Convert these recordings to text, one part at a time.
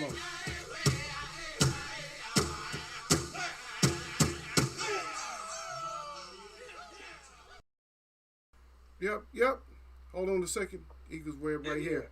Come on. Yep, yep. Hold on a second. Eagles web right here.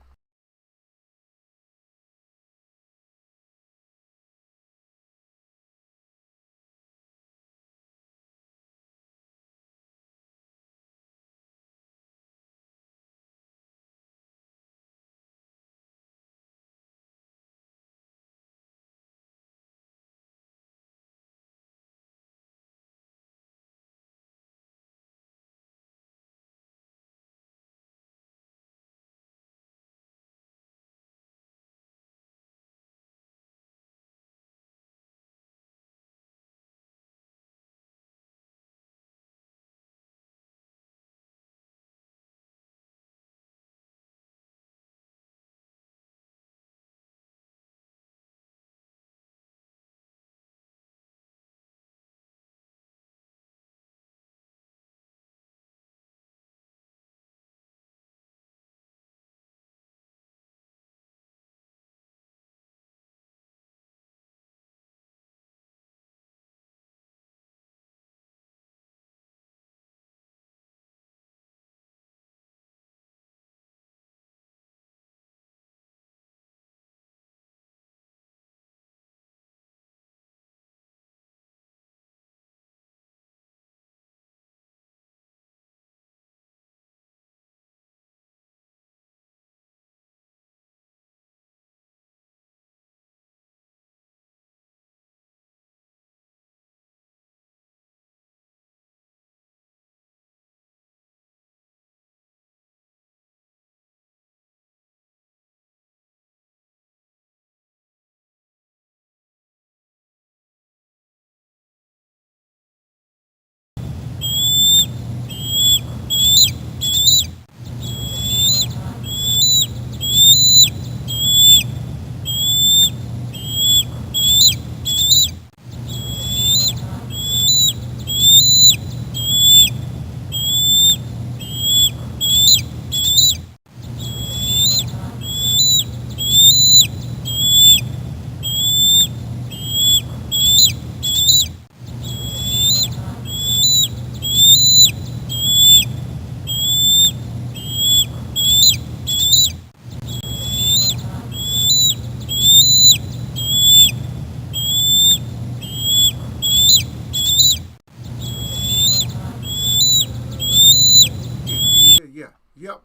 Yeah. Yep.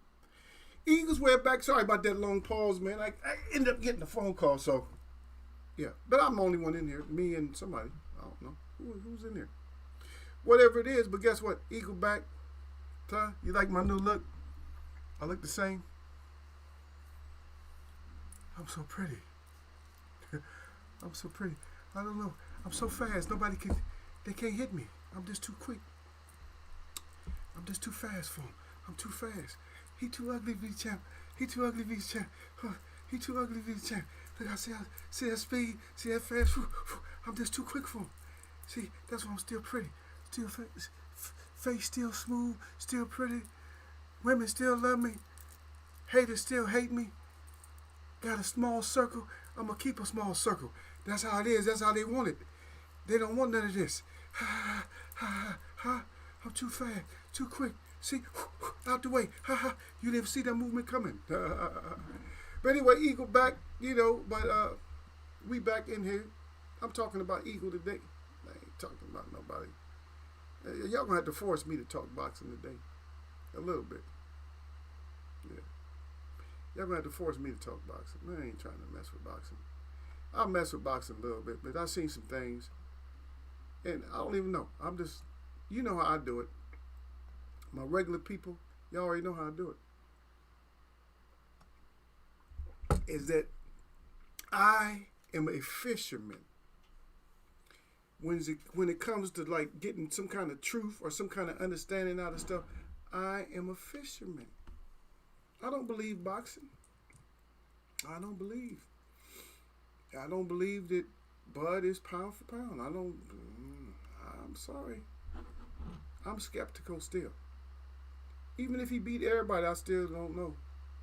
Eagles web back. Sorry about that long pause, man. I ended up getting a phone call, so yeah. But I'm the only one in here. Me and somebody. I don't know. Who's in there? Whatever it is, but guess what? Eagle back. Huh? You like my new look? I look the same. I'm so pretty. I'm so pretty. I don't know. I'm so fast. They can't hit me. I'm just too quick. I'm just too fast for him. I'm too fast. He too ugly to be the champ. He too ugly to be the champ. He too ugly to be the champ. Look, see that speed, see that fast. I'm just too quick for him. See, that's why I'm still pretty. Still face still smooth, still pretty. Women still love me. Haters still hate me. Got a small circle. I'm gonna keep a small circle. That's how it is. That's how they want it. They don't want none of this. I'm too fast, too quick. See, out the way. You didn't see that movement coming. But anyway, Eagle back, but we back in here. I'm talking about Eagle today. I ain't talking about nobody. Y'all gonna have to force me to talk boxing today. A little bit. Yeah. Y'all gonna have to force me to talk boxing. I ain't trying to mess with boxing. I'll mess with boxing a little bit, but I've seen some things. And I don't even know. I'm just, you know how I do it. My regular people, y'all already know how I do it. Is that I am a fisherman. When it comes to like getting some kind of truth or some kind of understanding out of stuff, I am a fisherman. I don't believe boxing. I don't believe that Bud is pound for pound. I'm sorry. I'm skeptical still. Even if he beat everybody, I still don't know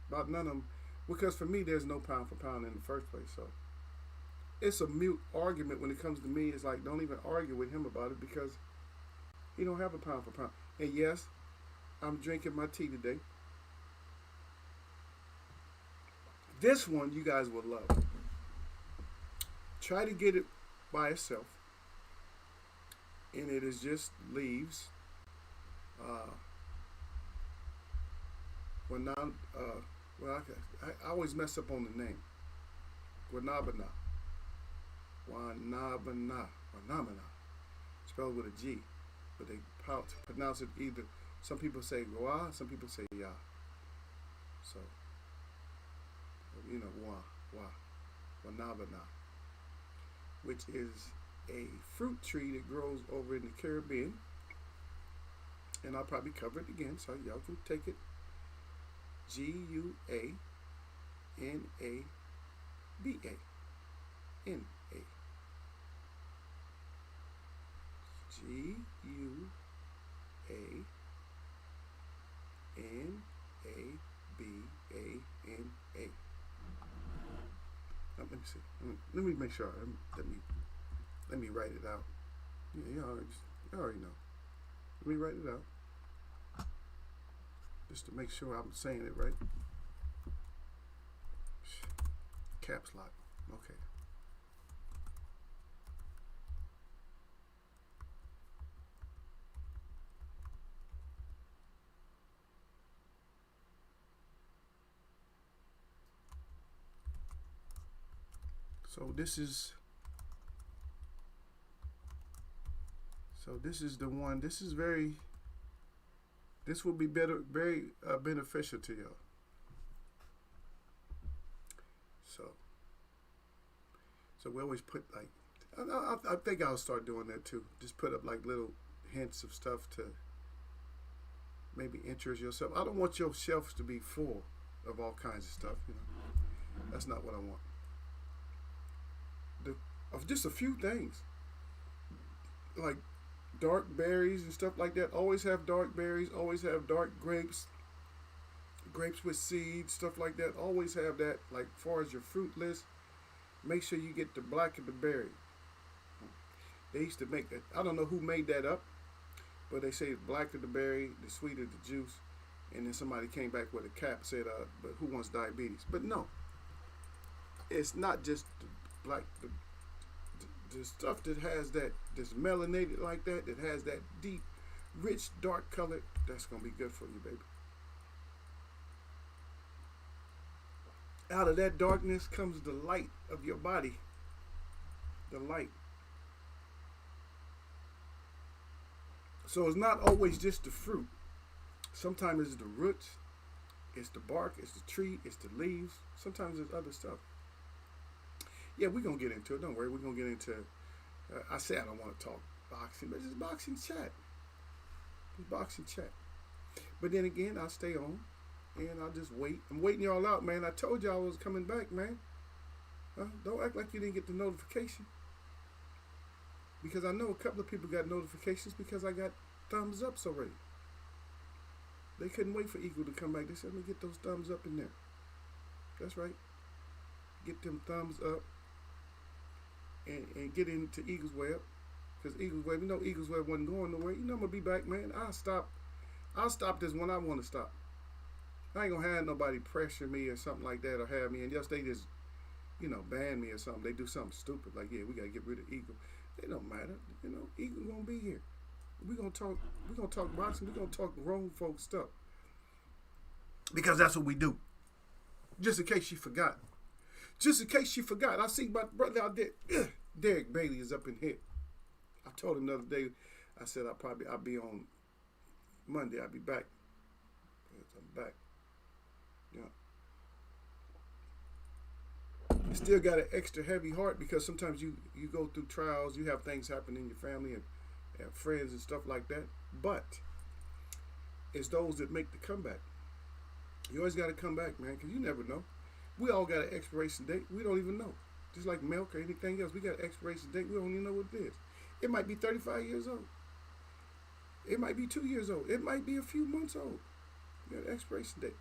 about none of them. Because for me, there's no pound for pound in the first place. So it's a mute argument when it comes to me. It's like, don't even argue with him about it because he don't have a pound for pound. And yes, I'm drinking my tea today. This one you guys will love. Try to get it by itself. And it is just leaves. I always mess up on the name. Guanabana. Wanabana. Spelled with a G. But they pronounce it either. Some people say Gua, some people say Ya. So, Wanabana. Which is a fruit tree that grows over in the Caribbean. And I'll probably cover it again so y'all can take it. Guanaba. Guanabana. Let me see. Let me make sure. Let me write it out. Yeah, you already know. Let me write it out. Just to make sure I'm saying it right. Caps lock. Okay. So this is the one. This will be very beneficial to y'all. So we always put like, I think I'll start doing that too. Just put up like little hints of stuff to maybe interest yourself. I don't want your shelves to be full of all kinds of stuff. That's not what I want. Of just a few things, like dark berries and stuff like that. Always have dark berries. Always have dark grapes. Grapes with seeds, stuff like that. Always have that. Like far as your fruit list, make sure you get the black of the berry. They used to make that. I don't know who made that up, but they say the black of the berry, the sweeter the juice. And then somebody came back with a cap said, "But who wants diabetes?" But no, it's not just the black. The stuff that has that's melanated like that has that deep, rich, dark color, that's going to be good for you, baby. Out of that darkness comes the light of your body. The light. So it's not always just the fruit. Sometimes it's the roots, it's the bark, it's the tree, it's the leaves. Sometimes it's other stuff. Yeah, we're going to get into it. Don't worry. We're going to get into, I say I don't want to talk boxing, but it's boxing chat. It's boxing chat. But then again, I'll stay on and I'll just wait. I'm waiting y'all out, man. I told y'all I was coming back, man. Don't act like you didn't get the notification. Because I know a couple of people got notifications because I got thumbs ups already. They couldn't wait for Eagle to come back. They said, let me get those thumbs up in there. That's right. Get them thumbs up. And get into Eagles Web, because Eagles Web, Eagles Web wasn't going nowhere. I'm gonna be back, man. I'll stop this when I want to stop. I ain't gonna have nobody pressure me or something like that, or have me. And yes, they just, ban me or something. They do something stupid like, yeah, we gotta get rid of Eagle. It don't matter, Eagle gonna be here. We gonna talk boxing. We gonna talk grown folk stuff, because that's what we do. Just in case you forgot. I see my brother out there. Derek Bailey is up in here. I told him the other day, I said I'll be on Monday. I'll be back. I'm back. You still got an extra heavy heart because sometimes you go through trials. You have things happen in your family and friends and stuff like that. But it's those that make the comeback. You always got to come back, man, because you never know. We all got an expiration date. We don't even know. Just like milk or anything else, we got an expiration date. We don't even know what it is. It might be 35 years old. It might be 2 years old. It might be a few months old. You got an expiration date.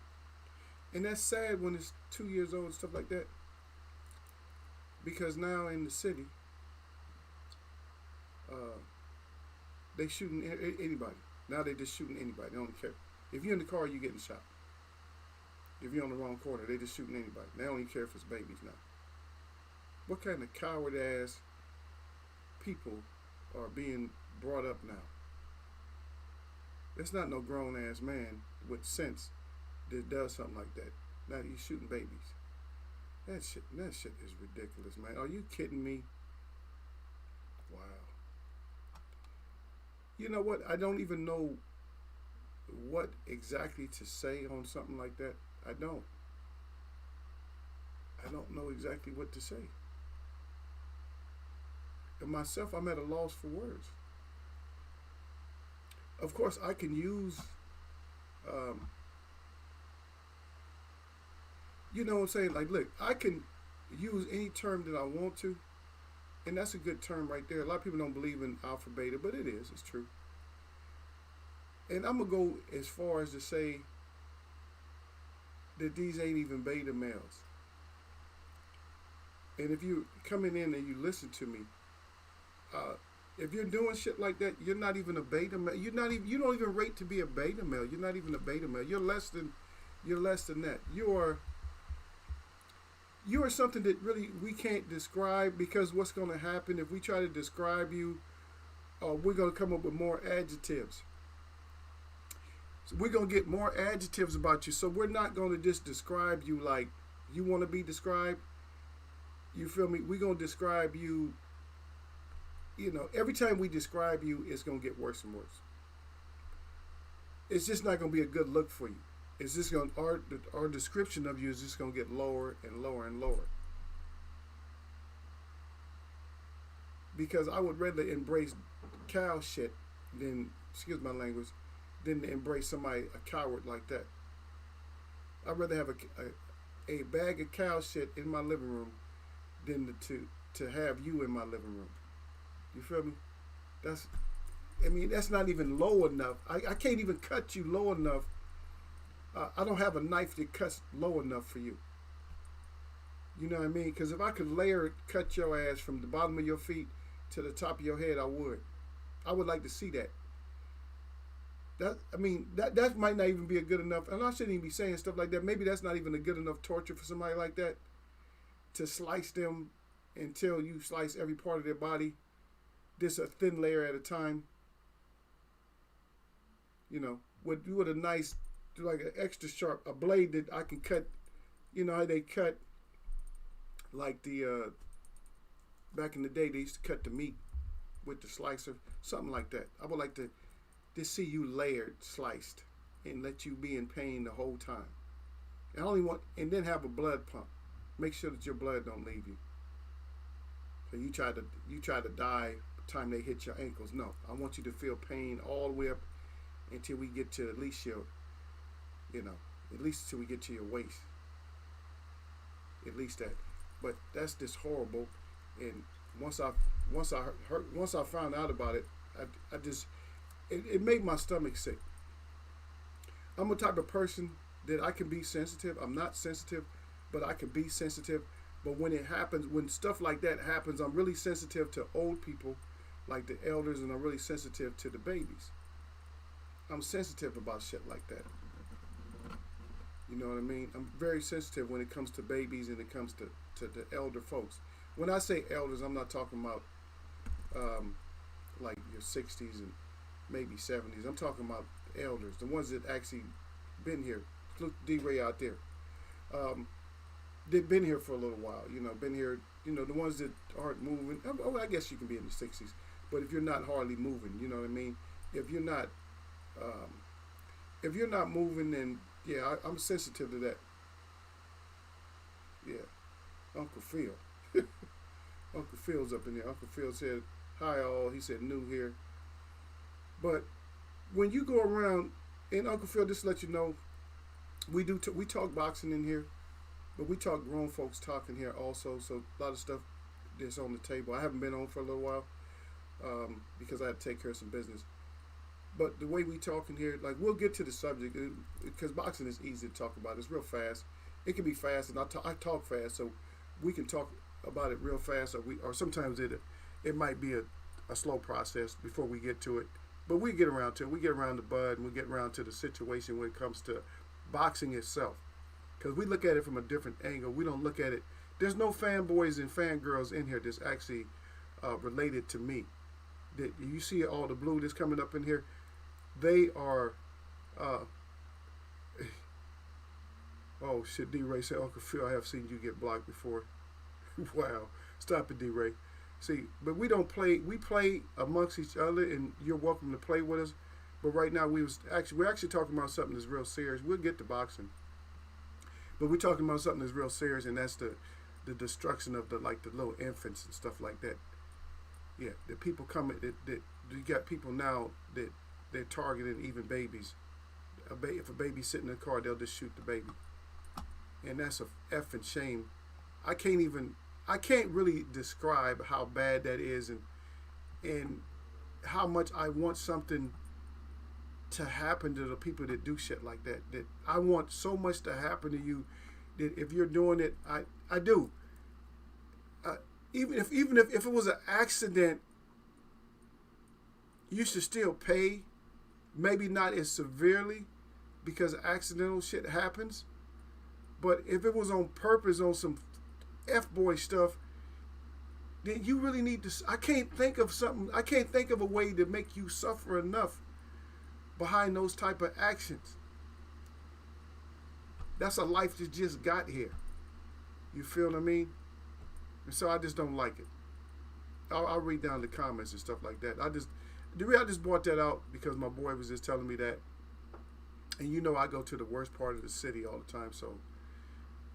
And that's sad when it's 2 years old and stuff like that. because now in the city, uh, they shooting anybody. Now they just shooting anybody. They don't care. If you're in the car, you're getting shot. If you're on the wrong corner, they just shooting anybody. They don't even care if it's babies now. What kind of coward ass people are being brought up now? There's not no grown ass man with sense that does something like that. Now he's shooting babies. That shit is ridiculous, man. Are you kidding me? Wow. You know what? I don't even know what exactly to say on something like that. I don't know exactly what to say. And myself, I'm at a loss for words. Of course, I can use, you know what I'm saying? Like, look, I can use any term that I want to, and that's a good term right there. A lot of people don't believe in alpha beta, but it is. It's true. And I'm going to go as far as to say that these ain't even beta males. And if you coming in and you listen to me, if you're doing shit like that, you're not even a beta male. You don't even rate to be a beta male. You're not even a beta male. You're less than that. You are something that really we can't describe, because what's going to happen if we try to describe you, we're going to come up with more adjectives. So we're going to get more adjectives about you. So we're not going to just describe you like you want to be described. You feel me? We're going to describe you. You know, every time we describe you, it's going to get worse and worse. It's just not going to be a good look for you. It's just going our description of you is just going to get lower and lower and lower. Because I would rather embrace cow shit than, excuse my language, than to embrace somebody, a coward like that. I'd rather have a bag of cow shit in my living room than to have you in my living room. You feel me? That's not even low enough. I can't even cut you low enough. I don't have a knife that cuts low enough for you. You know what I mean? Because if I could cut your ass from the bottom of your feet to the top of your head, I would. I would like to see that. That might not even be a good enough, and I shouldn't even be saying stuff like that. Maybe that's not even a good enough torture for somebody like that, to slice them until you slice every part of their body, just a thin layer at a time. You know, with a nice, like an extra sharp, a blade that I can cut. You know how they cut, like the, back in the day, they used to cut the meat with the slicer, something like that. I would like to just see you layered, sliced, and let you be in pain the whole time. And then have a blood pump. Make sure that your blood don't leave you. So you try to die by the time they hit your ankles. No, I want you to feel pain all the way up until we get to at least at least until we get to your waist. At least that. But that's just horrible. And once I found out about it, it made my stomach sick. I'm a type of person that I can be sensitive. I'm not sensitive, but I can be sensitive. But when it happens, when stuff like that happens, I'm really sensitive to old people, like the elders, and I'm really sensitive to the babies. I'm sensitive about shit like that. You know what I mean? I'm very sensitive when it comes to babies and it comes to the elder folks. When I say elders, I'm not talking about like your 60s and maybe 70s. I'm talking about elders, the ones that actually been here. Look, D-Ray out there. They've been here for a little while, been here, the ones that aren't moving. Oh, I guess you can be in the 60s, but if you're not hardly moving, you know what I mean? If you're not moving, then yeah, I'm sensitive to that. Yeah, Uncle Phil. Uncle Phil's up in there. Uncle Phil said, hi all. He said, new here. But when you go around, and Uncle Phil, just to let you know, we talk boxing in here, but we talk grown folks talking here also. So a lot of stuff that's on the table. I haven't been on for a little while because I had to take care of some business. But the way we talk in here, like, we'll get to the subject, because boxing is easy to talk about. It's real fast. It can be fast, and I talk fast, so we can talk about it real fast, or sometimes it might be a slow process before we get to it. But we get around to it. We get around the bud, and we get around to the situation when it comes to boxing itself, because we look at it from a different angle. We don't look at it. There's no fanboys and fangirls in here that's actually related to me. That you see all the blue that's coming up in here. They are. Oh shit! D-Ray said, "Uncle Phil, I have seen you get blocked before." Wow! Stop it, D-Ray. See, but we don't play. We play amongst each other, and you're welcome to play with us. But right now, we're actually talking about something that's real serious. We'll get to boxing, but we're talking about something that's real serious, and that's the destruction of the little infants and stuff like that. Yeah, the people coming. That you got people now that they're targeting even babies. If a baby's sitting in the car, they'll just shoot the baby, and that's a effing shame. I can't really describe how bad that is, and how much I want something to happen to the people that do shit like that. That I want so much to happen to you that if you're doing it, I do. Even if it was an accident, you should still pay. Maybe not as severely, because accidental shit happens. But if it was on purpose, on some F-boy stuff, then you really need to. I can't think of a way to make you suffer enough behind those type of actions. That's a life that just got here. You feel what I mean? And so I just don't like it. I'll read down the comments and stuff like that. I just brought that out because my boy was just telling me that. And you know I go to the worst part of the city all the time, so.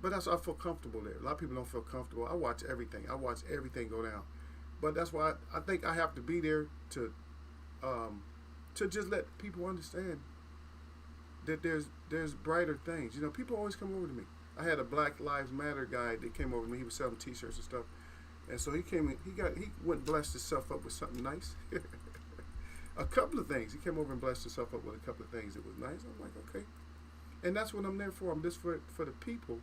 But I feel comfortable there. A lot of people don't feel comfortable. I watch everything. I watch everything go down. But that's why I think I have to be there to just let people understand that there's brighter things. You know, people always come over to me. I had a Black Lives Matter guy that came over to me. He was selling T-shirts and stuff, and so he came in. He went and blessed himself up with something nice. A couple of things. He came over and blessed himself up with a couple of things that was nice. I'm like, okay, and that's what I'm there for. I'm just for the people.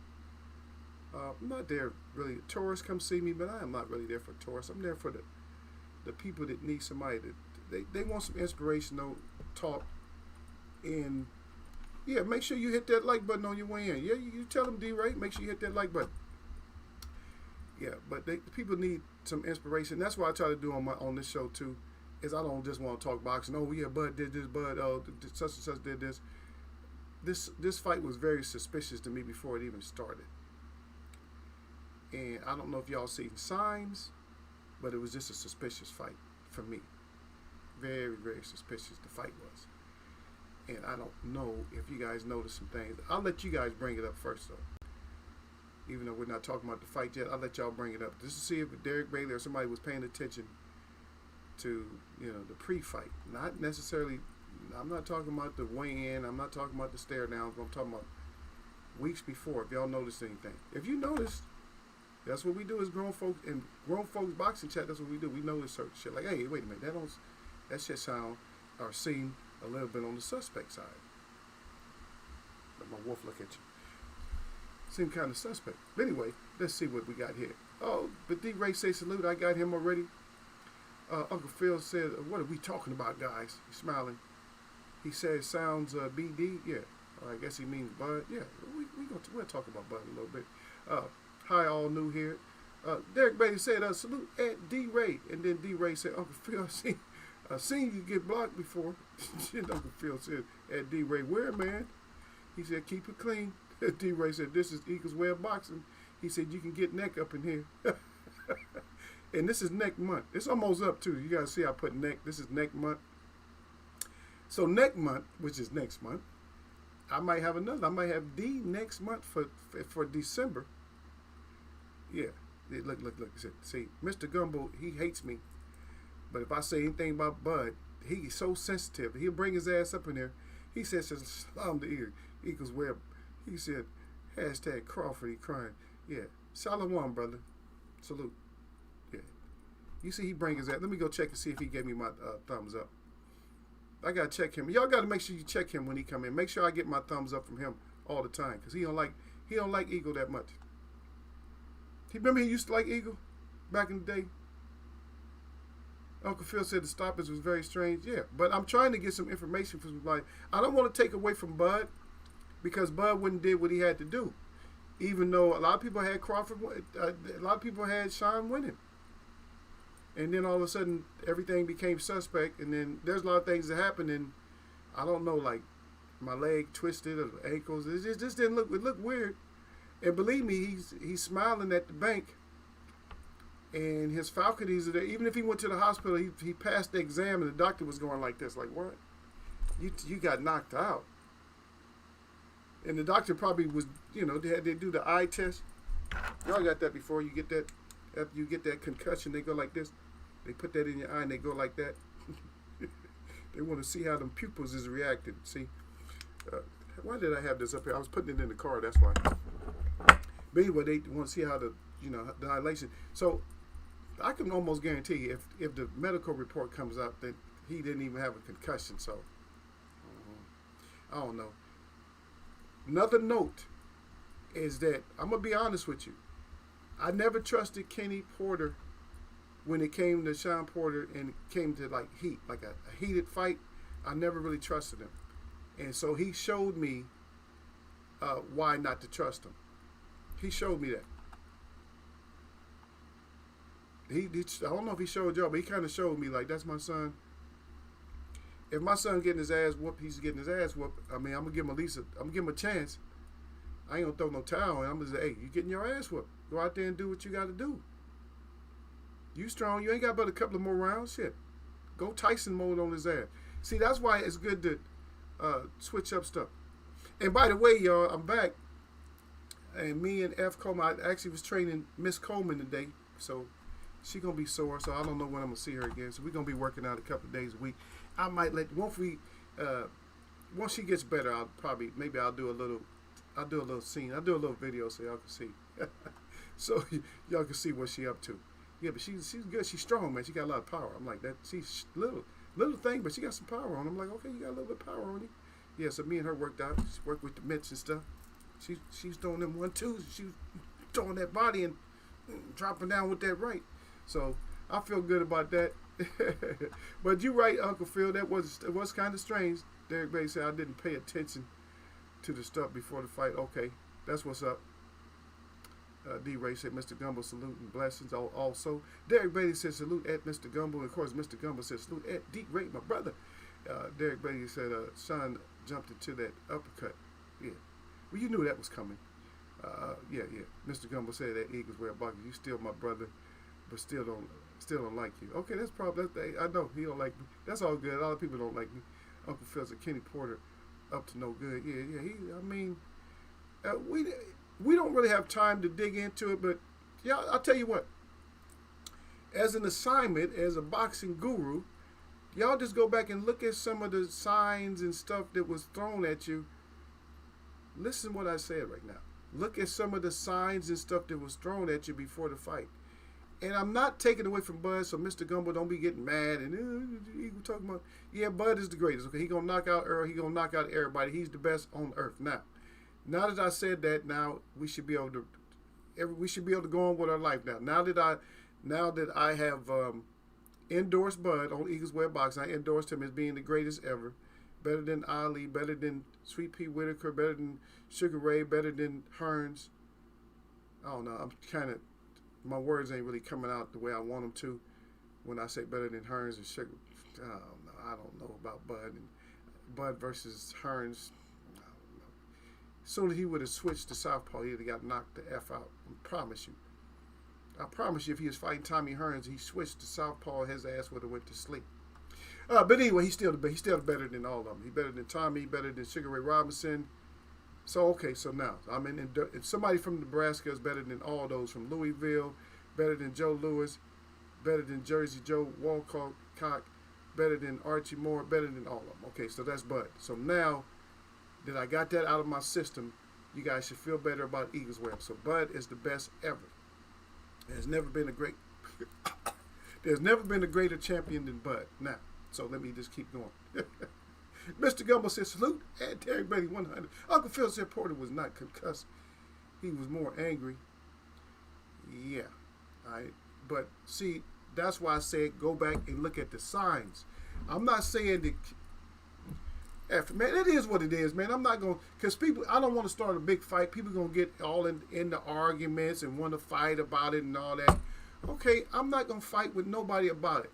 I'm not there really. Tourists come see me, but I am not really there for tourists. I'm there for the people that need somebody that they want some inspirational talk. And yeah, make sure you hit that like button on your way in. Yeah, you tell them D-Ray, make sure you hit that like button. Yeah, but the people need some inspiration. That's what I try to do on this show too. Is I don't just want to talk boxing. Oh yeah, Bud did this. Bud, such and such did this. This fight was very suspicious to me before it even started. And I don't know if y'all seen signs, but it was just a suspicious fight for me. Very, very suspicious the fight was. And I don't know if you guys noticed some things. I'll let you guys bring it up first, though. Even though we're not talking about the fight yet, I'll let y'all bring it up just to see if Derek Bailey or somebody was paying attention to, the pre-fight. Not necessarily. I'm not talking about the weigh-in. I'm not talking about the stare-downs. I'm talking about weeks before. If y'all noticed anything, if you noticed. That's what we do as grown folks boxing chat. That's what we do. We notice certain shit. Like, hey, wait a minute, that shit sound or seem a little bit on the suspect side. Let my wolf look at you. Seem kind of suspect. But anyway, let's see what we got here. Oh, but D-Ray say salute. I got him already. Uncle Phil said, "What are we talking about, guys?" He's smiling. He said, "Sounds BD." Yeah. I guess he means Bud. Yeah. We'll talk about Bud a little bit. Hi, all new here. Derek Bailey said, "Salute at D-Ray," and then D-Ray said, "Uncle Phil, I seen you get blocked before." Uncle Phil said, "At D-Ray, where, man?" He said, "Keep it clean." D-Ray said, "This is Eagles Way of Boxing." He said, "You can get neck up in here." And this is neck month. It's almost up too. You guys see I put neck. This is neck month. So neck month, which is next month, I might have another. I might have D next month for December. Yeah, look. See, Mr. Gumbo, he hates me. But if I say anything about Bud, he's so sensitive. He'll bring his ass up in there. He says, "Shalom to Eagles Web." He said, hashtag Crawford, he crying. Yeah, Shalom, brother. Salute. Yeah. You see he bring his ass. Let me go check and see if he gave me my thumbs up. I got to check him. Y'all got to make sure you check him when he come in. Make sure I get my thumbs up from him all the time. Because he don't like Eagle that much. Remember he used to like Eagle back in the day? Uncle Phil said the stoppage was very strange. Yeah, but I'm trying to get some information from somebody. I don't want to take away from Bud because Bud wouldn't did what he had to do. Even though a lot of people had Crawford, a lot of people had Sean winning. And then all of a sudden, everything became suspect. And then there's a lot of things that happened. And I don't know, like my leg twisted or the ankles. It just didn't look, it looked weird. And believe me, he's smiling at the bank. And his faculties are there. Even if he went to the hospital, he passed the exam, and the doctor was going like this, like, what? You got knocked out. And the doctor probably was, you know, they do the eye test. Y'all got that before. You get that, after you get that concussion, they go like this. They put that in your eye, and they go like that. They want to see how them pupils is reacting. See? Why did I have this up here? I was putting it in the car, that's why. But anyway, they want to see how the, you know, the dilation. So, I can almost guarantee you, if the medical report comes out that he didn't even have a concussion, so I don't know. Another note is that I'm gonna be honest with you. I never trusted Kenny Porter when it came to Sean Porter and it came to like heat, like a heated fight. I never really trusted him, and so he showed me why not to trust him. He showed me that. I don't know if he showed y'all, but he kind of showed me, like, that's my son. If my son getting his ass whooped, he's getting his ass whooped. I mean, I'm gonna give him I'm gonna give him a chance. I ain't gonna throw no towel in. I'm gonna say, hey, you getting your ass whooped. Go out there and do what you gotta do. You strong, you ain't got but a couple of more rounds. Shit. Go Tyson mode on his ass. See, that's why it's good to switch up stuff. And by the way, y'all, I'm back. And me and F. Coleman, I actually was training Miss Coleman today. So she gonna be sore, so I don't know when I'm gonna see her again. So we're gonna be working out a couple of days a week. I might let once she gets better, maybe I'll do a little scene. I'll do a little video so y'all can see. So y'all can see what she up to. Yeah, but she's good. She's strong, man. She got a lot of power. I'm like that. She's little thing, but she got some power on. I'm like, okay, you got a little bit of power on you. Yeah, so me and her worked out. She worked with the mitts and stuff. She's throwing them 1-2s. She was throwing that body and dropping down with that right. So I feel good about that. But you're right, Uncle Phil. It was kind of strange. Derek Bay said I didn't pay attention to the stuff before the fight. Okay, that's what's up. D. Ray said Mr. Gumbo salute and blessings. Also, Derek Bailey said salute at Mr. Gumbo. And of course, Mr. Gumbo said salute at D. Ray, my brother. Derek Bailey said Sean jumped into that uppercut. Yeah, well, you knew that was coming. Yeah. Mr. Gumbo said that Eagles wear boxers. You still my brother, but still don't like you. Okay, that's probably I know he don't like me. That's all good. A lot of people don't like me. Uncle Phil said Kenny Porter up to no good. Yeah. We don't really have time to dig into it, but yeah, I'll tell you what. As an assignment, as a boxing guru, y'all just go back and look at some of the signs and stuff that was thrown at you. Listen to what I said right now. Look at some of the signs and stuff that was thrown at you before the fight. And I'm not taking away from Bud, so Mr. Gumbo don't be getting mad and Eagle talking about, yeah, Bud is the greatest. Okay, he gonna knock out Earl. He gonna knock out everybody. He's the best on earth. Now that I said that, now we should be able to go on with our life now. Now that I have endorsed Bud on Eagles Web Boxing, I endorsed him as being the greatest ever, better than Ali, better than Sweet Pea Whitaker, better than Sugar Ray, better than Hearns. I don't know. My words ain't really coming out the way I want them to when I say better than Hearns and Sugar. I don't know about Bud and Bud versus Hearns. As soon as he would have switched to southpaw, he'd have got knocked the F out. I promise you, if he was fighting Tommy Hearns, he switched to southpaw, his ass would have went to sleep. But anyway, he's still better than all of them. He's better than Tommy, better than Sugar Ray Robinson. So, okay, so now, if somebody from Nebraska is better than all those from Louisville, better than Joe Louis, better than Jersey Joe Walcott, better than Archie Moore, better than all of them. Okay, so that's Bud. So now that I got that out of my system, you guys should feel better about Eagles Web. So Bud is the best ever. There's never been a greater champion than Bud. Now, so let me just keep going. Mr. Gumbo said salute at Derek Bailey 100. Uncle Phil said Porter was not concussed. He was more angry. Yeah, but see, that's why I said go back and look at the signs. I'm not saying that. Man, it is what it is, man. I'm not going to, because people, I don't want to start a big fight. People going to get all in the arguments and want to fight about it and all that. Okay, I'm not going to fight with nobody about it.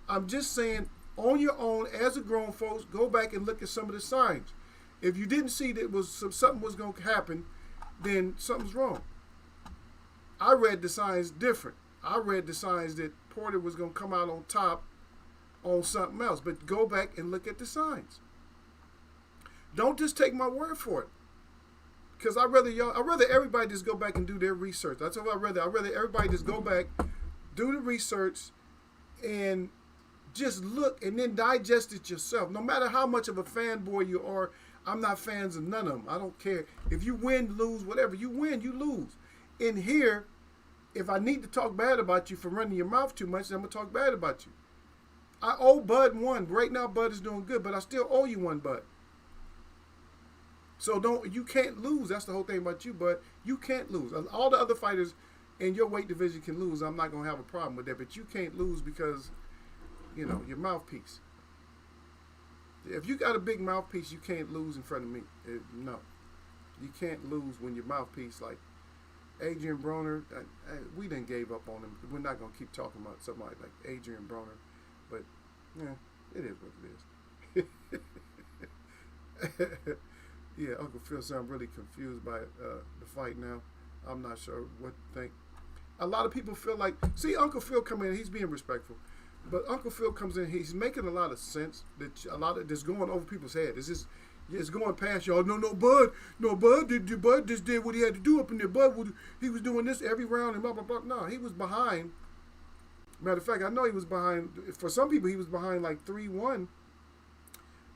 I'm just saying, on your own, as a grown folks, go back and look at some of the signs. If you didn't see that something was going to happen, then something's wrong. I read the signs different. I read the signs that Porter was going to come out on top on something else. But go back and look at the signs. Don't just take my word for it. Because I'd rather everybody just go back and do their research. That's what I'd rather everybody just go back, do the research, and just look and then digest it yourself. No matter how much of a fanboy you are, I'm not fans of none of them. I don't care. If you win, lose, whatever. You win, you lose. In here, if I need to talk bad about you for running your mouth too much, then I'm going to talk bad about you. I owe Bud one. Right now, Bud is doing good, but I still owe you one, Bud. So you can't lose. That's the whole thing about you, Bud. You can't lose. All the other fighters in your weight division can lose. I'm not going to have a problem with that, but you can't lose because, your mouthpiece. If you got a big mouthpiece, you can't lose in front of me. No. You can't lose when your mouthpiece, like Adrian Broner, we done gave up on him. We're not going to keep talking about somebody like Adrian Broner, but, yeah, it is what it is. Yeah, Uncle Phil said I'm really confused by the fight now. I'm not sure what to think. A lot of people feel like, see, Uncle Phil come in, he's being respectful. But Uncle Phil comes in, he's making a lot of sense. That a lot of this going over people's head. It's going past y'all. No, Bud Bud just did what he had to do up in there. Bud, he was doing this every round and blah, blah, blah. No, he was behind. Matter of fact, I know he was behind. For some people, he was behind like 3-1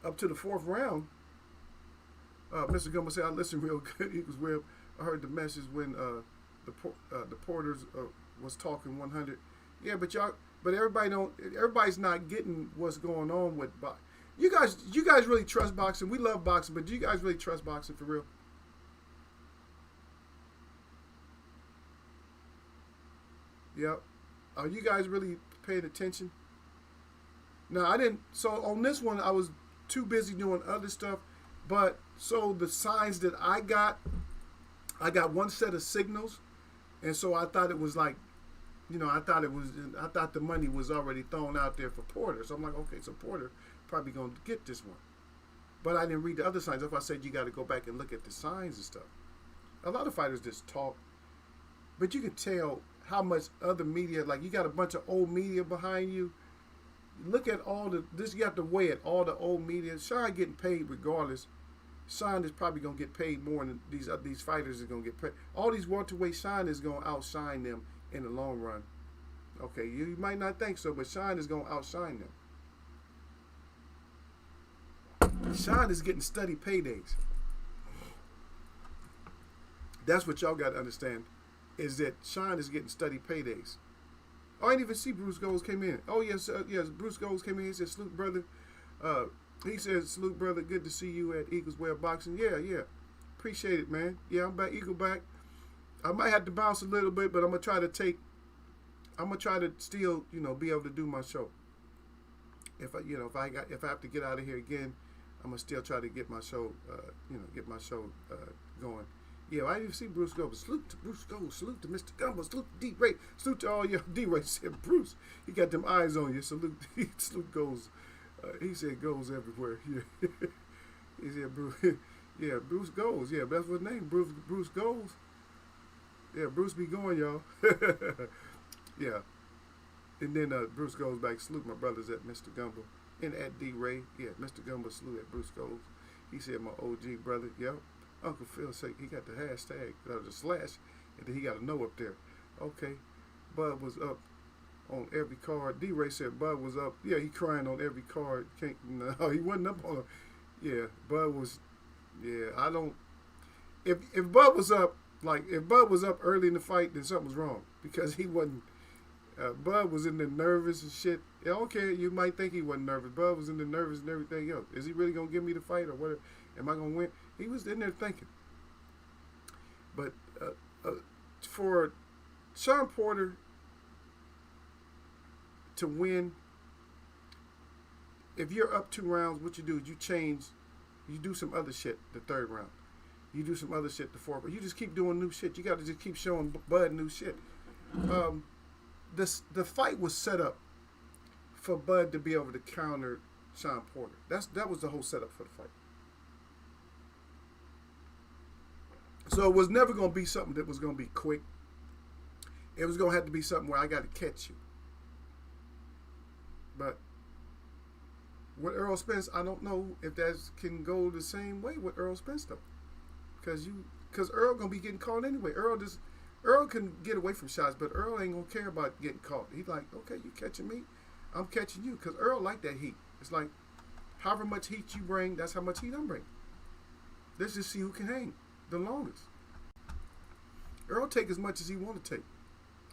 up to the fourth round. Mr. Gumbo said, I listened real good. He was real. I heard the message when the Porters was talking 100. Yeah, but everybody's not getting what's going on with boxing. You guys really trust boxing? We love boxing, but do you guys really trust boxing for real? Yep. Are you guys really paying attention? No, I didn't. So on this one, I was too busy doing other stuff. But so the signs that I got one set of signals, and so I thought it was like, I thought the money was already thrown out there for Porter. So I'm like, okay, so Porter probably gonna get this one. But I didn't read the other signs. If I said you got to go back and look at the signs and stuff. A lot of fighters just talk, but you can tell how much other media, like you got a bunch of old media behind you. Look at you have to weigh it, all the old media. Sean getting paid regardless. Sean is probably going to get paid more than these fighters are going to get paid. All these welterweight, Sean is going to outshine them in the long run. Okay, you might not think so, but Sean is going to outshine them. Sean is getting steady paydays. That's what y'all got to understand, is that Sean is getting steady paydays. Oh, I didn't even see Bruce Goals came in. Oh, yes, Bruce Goals came in. He said, salute, brother. He said, salute, brother. Good to see you at Eagles Way of Boxing. Yeah. Appreciate it, man. Yeah, I'm back. Eagle back. I might have to bounce a little bit, but I'm going to try to still, be able to do my show. If I have to get out of here again, I'm going to still try to get my show, going. Yeah, I didn't see Bruce Gold. Salute to Bruce Gold. Salute to Mr. Gumbo. Salute to D-Ray. Salute to all y'all. D-Ray said, Bruce, he got them eyes on you. Salute goes. He said goes everywhere. Yeah. He said Bruce. Yeah, Bruce goes. Yeah, that's his name. Bruce goes. Yeah, Bruce be going, y'all. Yeah. And then Bruce goes back. Salute my brothers at Mr. Gumbo. And at D-Ray. Yeah, Mr. Gumbo salute at Bruce goes. He said my OG brother. Yep. Uncle Phil said he got the hashtag, the slash, and then he got a no up there. Okay. Bud was up on every card. D-Ray said Bud was up. Yeah, he crying on every card. No, he wasn't up on. Yeah, Bud was. Yeah, I don't. If Bud was up, if Bud was up early in the fight, then something was wrong because he wasn't. Bud was in there nervous and shit. Yeah, okay, you might think he wasn't nervous. Bud was in there nervous and everything else. Is he really gonna give me the fight or whatever? Am I gonna win? He was in there thinking. But for Sean Porter to win. If you're up 2 rounds, what you do is you change. You do some other shit the 3rd round. You do some other shit the 4th. But you just keep doing new shit. You got to just keep showing Bud new shit. The fight was set up for Bud to be able to counter Sean Porter. That was the whole setup for the fight. So it was never going to be something that was going to be quick. It was going to have to be something where I got to catch you. But with Errol Spence, I don't know if that can go the same way with Errol Spence though, because Earl gonna be getting caught anyway. Earl can get away from shots, but Earl ain't gonna care about getting caught. He's like, okay, you catching me, I'm catching you, because Earl like that heat. It's like, however much heat you bring, that's how much heat I'm bringing. Let's just see who can hang the longest. Earl take as much as he want to take.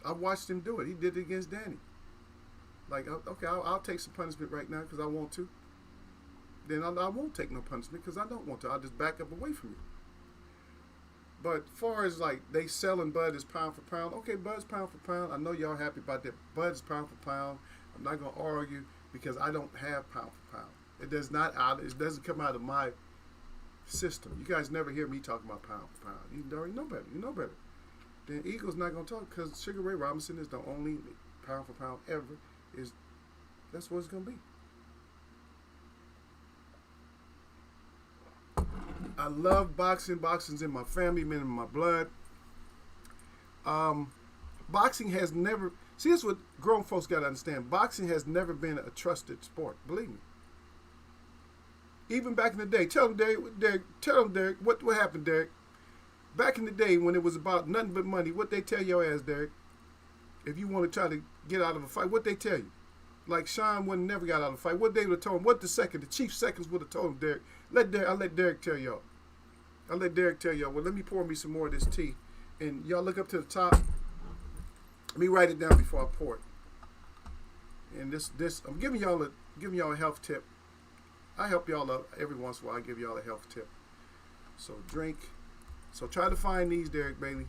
I watched him do it. He did it against Danny. Like, okay, I'll take some punishment right now because I want to. Then I won't take no punishment because I don't want to. I'll just back up away from you. But far as like they selling Bud as pound for pound, okay, Bud's pound for pound. I know y'all happy about that. Bud's pound for pound. I'm not gonna argue because I don't have pound for pound. It doesn't come out of my system. You guys never hear me talk about pound for pound. You already know better. You know better. Then Eagle's not gonna talk because Sugar Ray Robinson is the only pound for pound ever. That's what it's gonna be. I love boxing. Boxing's in my family, men in my blood. Boxing has never. See, that's what grown folks got to understand. Boxing has never been a trusted sport. Believe me. Even back in the day, tell them, Derek, what happened, Derek? Back in the day when it was about nothing but money, what they tell your ass, Derek? If you want to try to get out of a fight, what they tell you? Like Sean would never got out of a fight. What they would have told him? What the chief seconds would have told him, Derek? I'll let Derek tell y'all. Well, let me pour me some more of this tea. And y'all look up to the top. Let me write it down before I pour it. And this I'm giving y'all a health tip. I help y'all out every once in a while. I give y'all a health tip. So drink. So try to find these, Derek Bailey.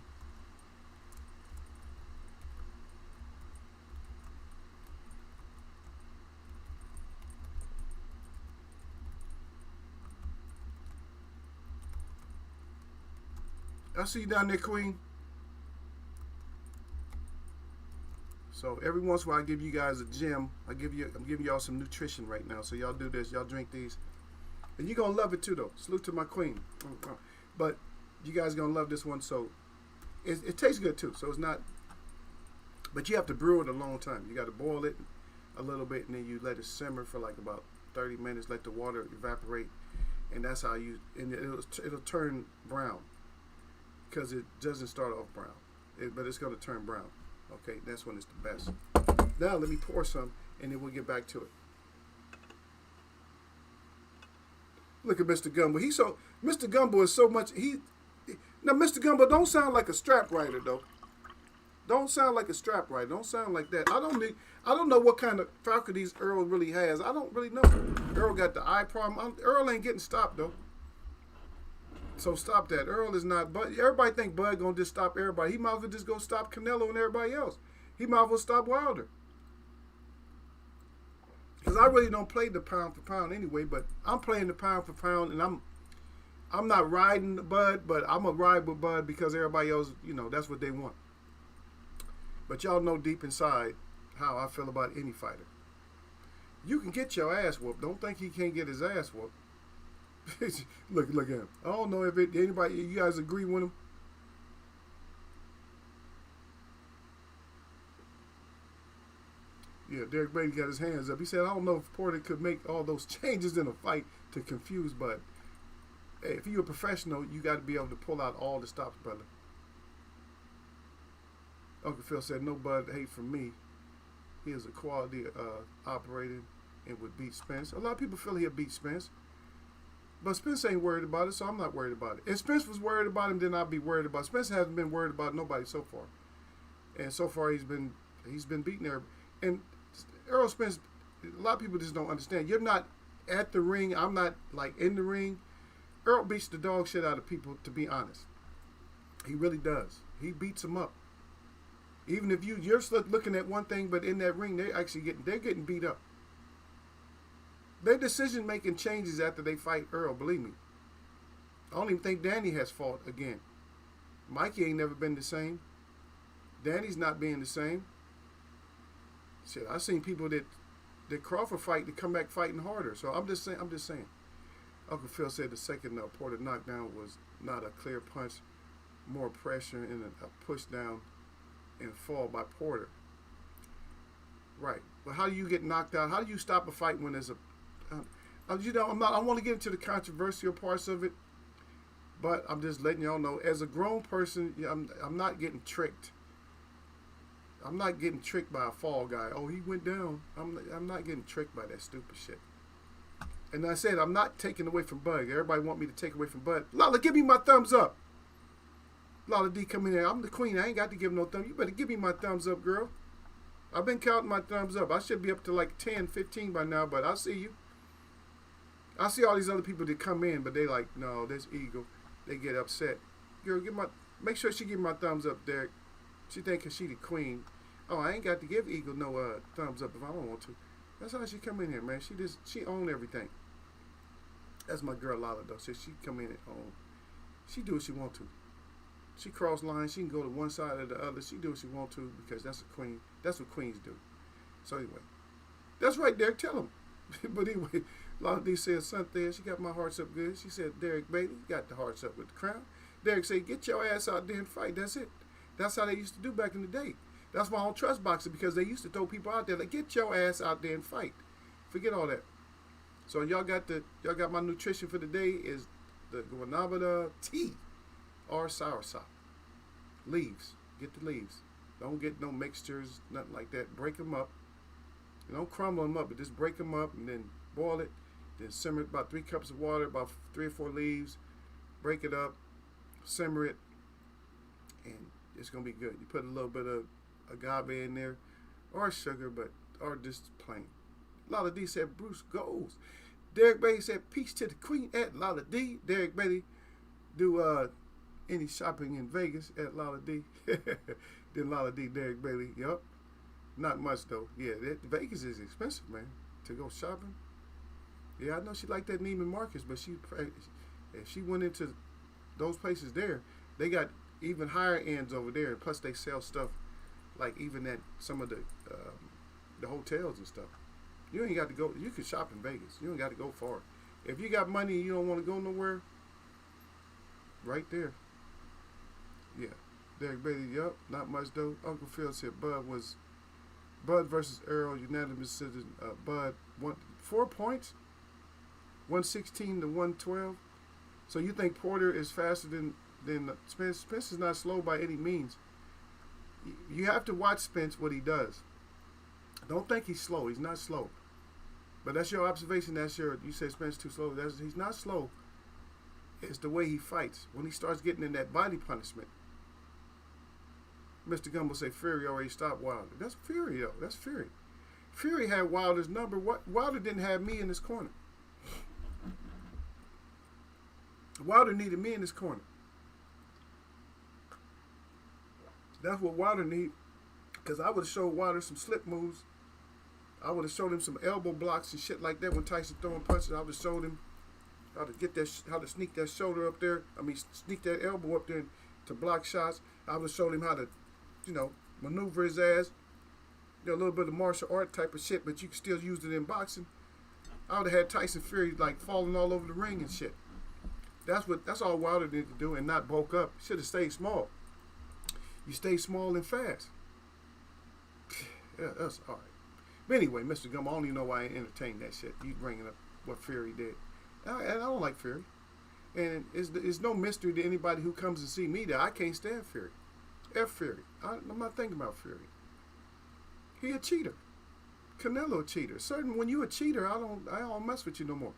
I see you down there, Queen. So every once in a while I give you guys a gem. I'm giving y'all some nutrition right now. So y'all do this. Y'all drink these. And you're going to love it too, though. Salute to my queen. But you guys going to love this one. So it tastes good too. So it's not. But you have to brew it a long time. You got to boil it a little bit. And then you let it simmer for like about 30 minutes. Let the water evaporate. And that's how and it'll turn brown. Because it doesn't start off brown. But it's going to turn brown. Okay, that's when it's the best. Now let me pour some, and then we'll get back to it. Look at Mr. Gumbo. Mr. Gumbo is so much. Now Mr. Gumbo don't sound like a strap rider though. Don't sound like a strap rider. Don't sound like that. I don't know what kind of faculties Earl really has. I don't really know. Earl got the eye problem. Earl ain't getting stopped though. So stop that. Earl is not. But everybody think Bud gonna just stop everybody. He might as well just go stop Canelo and everybody else. He might as well stop Wilder. Because I really don't play the pound for pound anyway. But I'm playing the pound for pound, and I'm not riding Bud, but I'm gonna ride with Bud because everybody else, that's what they want. But y'all know deep inside how I feel about any fighter. You can get your ass whooped. Don't think he can't get his ass whooped. look at him. I don't know if anybody, you guys agree with him. Yeah, Derek Brady got his hands up. He said, I don't know if Porter could make all those changes in a fight to confuse Bud. Hey, if you're a professional, you got to be able to pull out all the stops, brother. Uncle Phil said, no Bud hate from me. He is a quality operator and would beat Spence. A lot of people feel he'll beat Spence. But Spence ain't worried about it, so I'm not worried about it. If Spence was worried about him, then I'd be worried about it. Spence hasn't been worried about nobody so far. And so far he's been beating there. And Errol Spence, a lot of people just don't understand. You're not at the ring. I'm not like in the ring. Errol beats the dog shit out of people, to be honest. He really does. He beats them up. Even if you're just looking at one thing, but in that ring, they're getting beat up. Their decision making changes after they fight Earl. Believe me. I don't even think Danny has fought again. Mikey ain't never been the same. Danny's not being the same. Shit, I've seen people that Crawford fight to come back fighting harder. So I'm just saying. Uncle Phil said the second Porter knockdown was not a clear punch, more pressure and a push down and fall by Porter. Right. But how do you get knocked out? How do you stop a fight when there's a I want to get into the controversial parts of it, but I'm just letting y'all know, as a grown person, I'm not getting tricked. I'm not getting tricked by a fall guy. Oh, he went down. I'm not getting tricked by that stupid shit. And I said, I'm not taking away from Bud. Everybody want me to take away from Bud. Lala, give me my thumbs up. Lala D, come in there. I'm the queen. I ain't got to give no thumb. You better give me my thumbs up, girl. I've been counting my thumbs up. I should be up to like 10, 15 by now, but I see you. I see all these other people that come in, but they like, no, there's ego. They get upset. Girl, make sure she give me my thumbs up, Derek. She think 'cause she the queen. Oh, I ain't got to give Eagle no thumbs up if I don't want to. That's how she come in here, man. She own everything. That's my girl Lala though. So she come in and own. She do what she want to. She cross lines. She can go to one side or the other. She do what she want to because that's a queen. That's what queens do. So anyway, that's right, Derek. Tell him. But anyway, Lala D said, son there, she got my hearts up good. She said, Derek Bailey, you got the hearts up with the crown. Derek said, get your ass out there and fight. That's it. That's how they used to do back in the day. That's why I don't trust boxing, because they used to throw people out there like, get your ass out there and fight. Forget all that. So y'all got my nutrition for the day is the guanabana tea or soursop. Leaves. Get the leaves. Don't get no mixtures, nothing like that. Break them up. You don't crumble them up, but just break them up and then boil it. Then simmer it, about 3 cups of water, about 3 or 4 leaves. Break it up, simmer it, and it's gonna be good. You put a little bit of agave in there, or sugar, or just plain. Lala D said Bruce goes. Derek Bailey said peace to the queen at Lala D. Derek Bailey do any shopping in Vegas at Lala D. Then Lala D, Derek Bailey. Yup. Not much though. Yeah, Vegas is expensive, man, to go shopping. Yeah, I know she liked that Neiman Marcus, but if she went into those places there, they got even higher ends over there. Plus, they sell stuff like even at some of the hotels and stuff. You ain't got to go. You can shop in Vegas. You ain't got to go far. If you got money and you don't want to go nowhere, right there. Yeah, Derek Bailey. Yup, not much though. Uncle Phil said Bud versus Earl, unanimous decision. Bud won 4 points, 116 to 112. So you think Porter is faster than Spence? Spence is not slow by any means. You have to watch Spence what he does. Don't think he's slow. He's not slow. But that's your observation. You say Spence too slow. He's not slow. It's the way he fights. When he starts getting in that body punishment. Mr. Gumbo say Fury already stopped Wilder. That's Fury though. That's Fury. Fury had Wilder's number. Wilder didn't have me in his corner. Wilder needed me in his corner. That's what Wilder need. Because I would have showed Wilder some slip moves. I would have showed him some elbow blocks and shit like that when Tyson throwing punches. I would have showed him how to sneak that shoulder up there. Sneak that elbow up there to block shots. I would have showed him how to, maneuver his ass. A little bit of martial art type of shit, but you can still use it in boxing. I would have had Tyson Fury like falling all over the ring and shit. That's all Wilder needed to do and not bulk up. Should have stayed small. You stay small and fast. Yeah, that's all right. But anyway, Mr. Gum, I don't even know why I entertained that shit. You bringing up what Fury did. And I don't like Fury. And it's no mystery to anybody who comes and see me that I can't stand Fury. F Fury. I'm not thinking about Fury. He a cheater. Canelo a cheater. When you a cheater, I don't mess with you no more.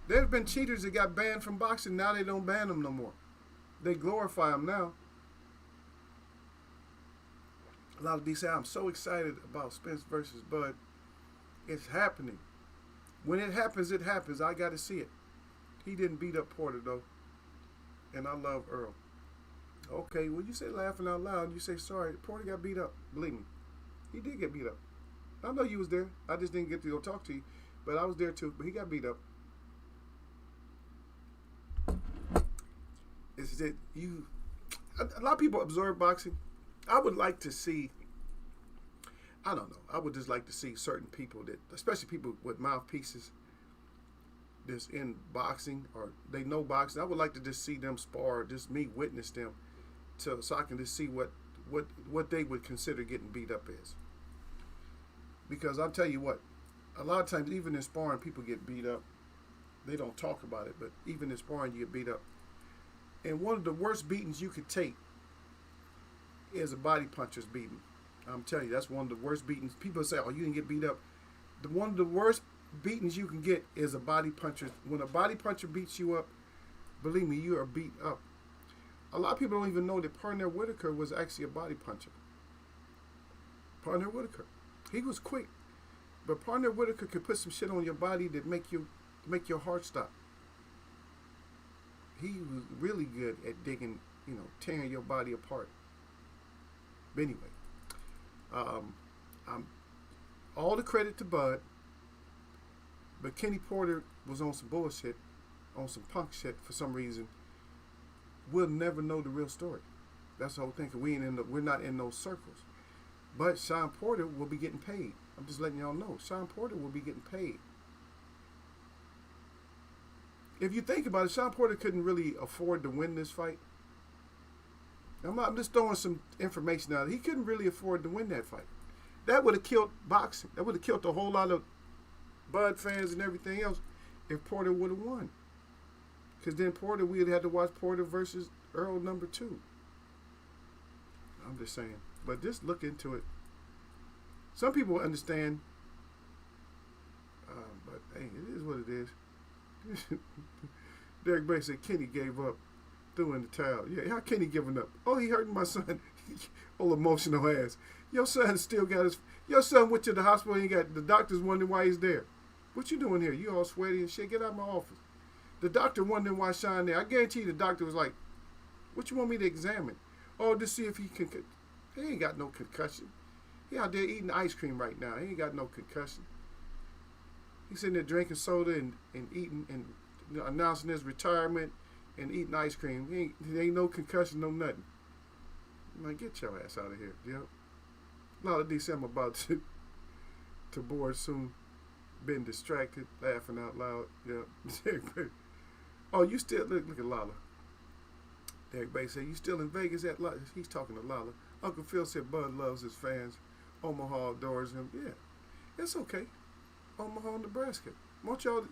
There's been cheaters that got banned from boxing. Now they don't ban them no more. They glorify them now. A lot of these say, I'm so excited about Spence versus Bud. It's happening. When it happens, it happens. I got to see it. He didn't beat up Porter, though. And I love Earl. Okay, well, you say laughing out loud. You say sorry. Porter got beat up. Believe me, he did get beat up. I know you was there. I just didn't get to go talk to you, but I was there too. But he got beat up. Is that you? A lot of people observe boxing. I would like to see. I don't know. I would just like to see certain people that, especially people with mouthpieces, that's in boxing or they know boxing. I would like to just see them spar, just me witness them, so I can just see what they would consider getting beat up as. Because I'll tell you what, a lot of times even in sparring, people get beat up. They don't talk about it, but even in sparring, you get beat up. And one of the worst beatings you could take is a body puncher's beating. I'm telling you, that's one of the worst beatings. People say, "Oh, you didn't get beat up." One of the worst beatings you can get is a body puncher. When a body puncher beats you up, believe me, you are beat up. A lot of people don't even know that Parnell Whitaker was actually a body puncher. Parnell Whitaker, he was quick, but Parnell Whitaker could put some shit on your body that make your heart stop. He was really good at digging, tearing your body apart. But anyway, I'm all the credit to Bud, but Kenny Porter was on some bullshit, on some punk shit for some reason. We'll never know the real story. That's the whole thing. Cause we're not in those circles. But Sean Porter will be getting paid. I'm just letting y'all know. Sean Porter will be getting paid. If you think about it, Sean Porter couldn't really afford to win this fight. I'm just throwing some information out. He couldn't really afford to win that fight. That would have killed boxing. That would have killed a whole lot of Bud fans and everything else if Porter would have won. Because then Porter, we would have had to watch Porter versus Earl #2. I'm just saying. But just look into it. Some people understand. But hey, it is what it is. Derek Bay said Kenny gave up, threw in the towel. Yeah, how Kenny giving up? Oh, he hurting my son. All emotional ass. Your son still got his. Your son went to the hospital and got the doctors wondering why he's there. What you doing here? You all sweaty and shit. Get out of my office. The doctor wondering why Sean there. I guarantee you the doctor was like, "What you want me to examine? Oh, to see if he can. He ain't got no concussion. He out there eating ice cream right now. He ain't got no concussion. He's sitting there drinking soda and eating and announcing his retirement and eating ice cream. He ain't no concussion, no nothing. I'm like, get your ass out of here, yo. A lot of December about to board soon. Been distracted, laughing out loud. Yeah. Oh, you still look at Lala. Derek Bay said, "You still in Vegas?" He's talking to Lala. Uncle Phil said Bud loves his fans. Omaha adores him. Yeah, it's okay. Omaha, Nebraska. Want y'all?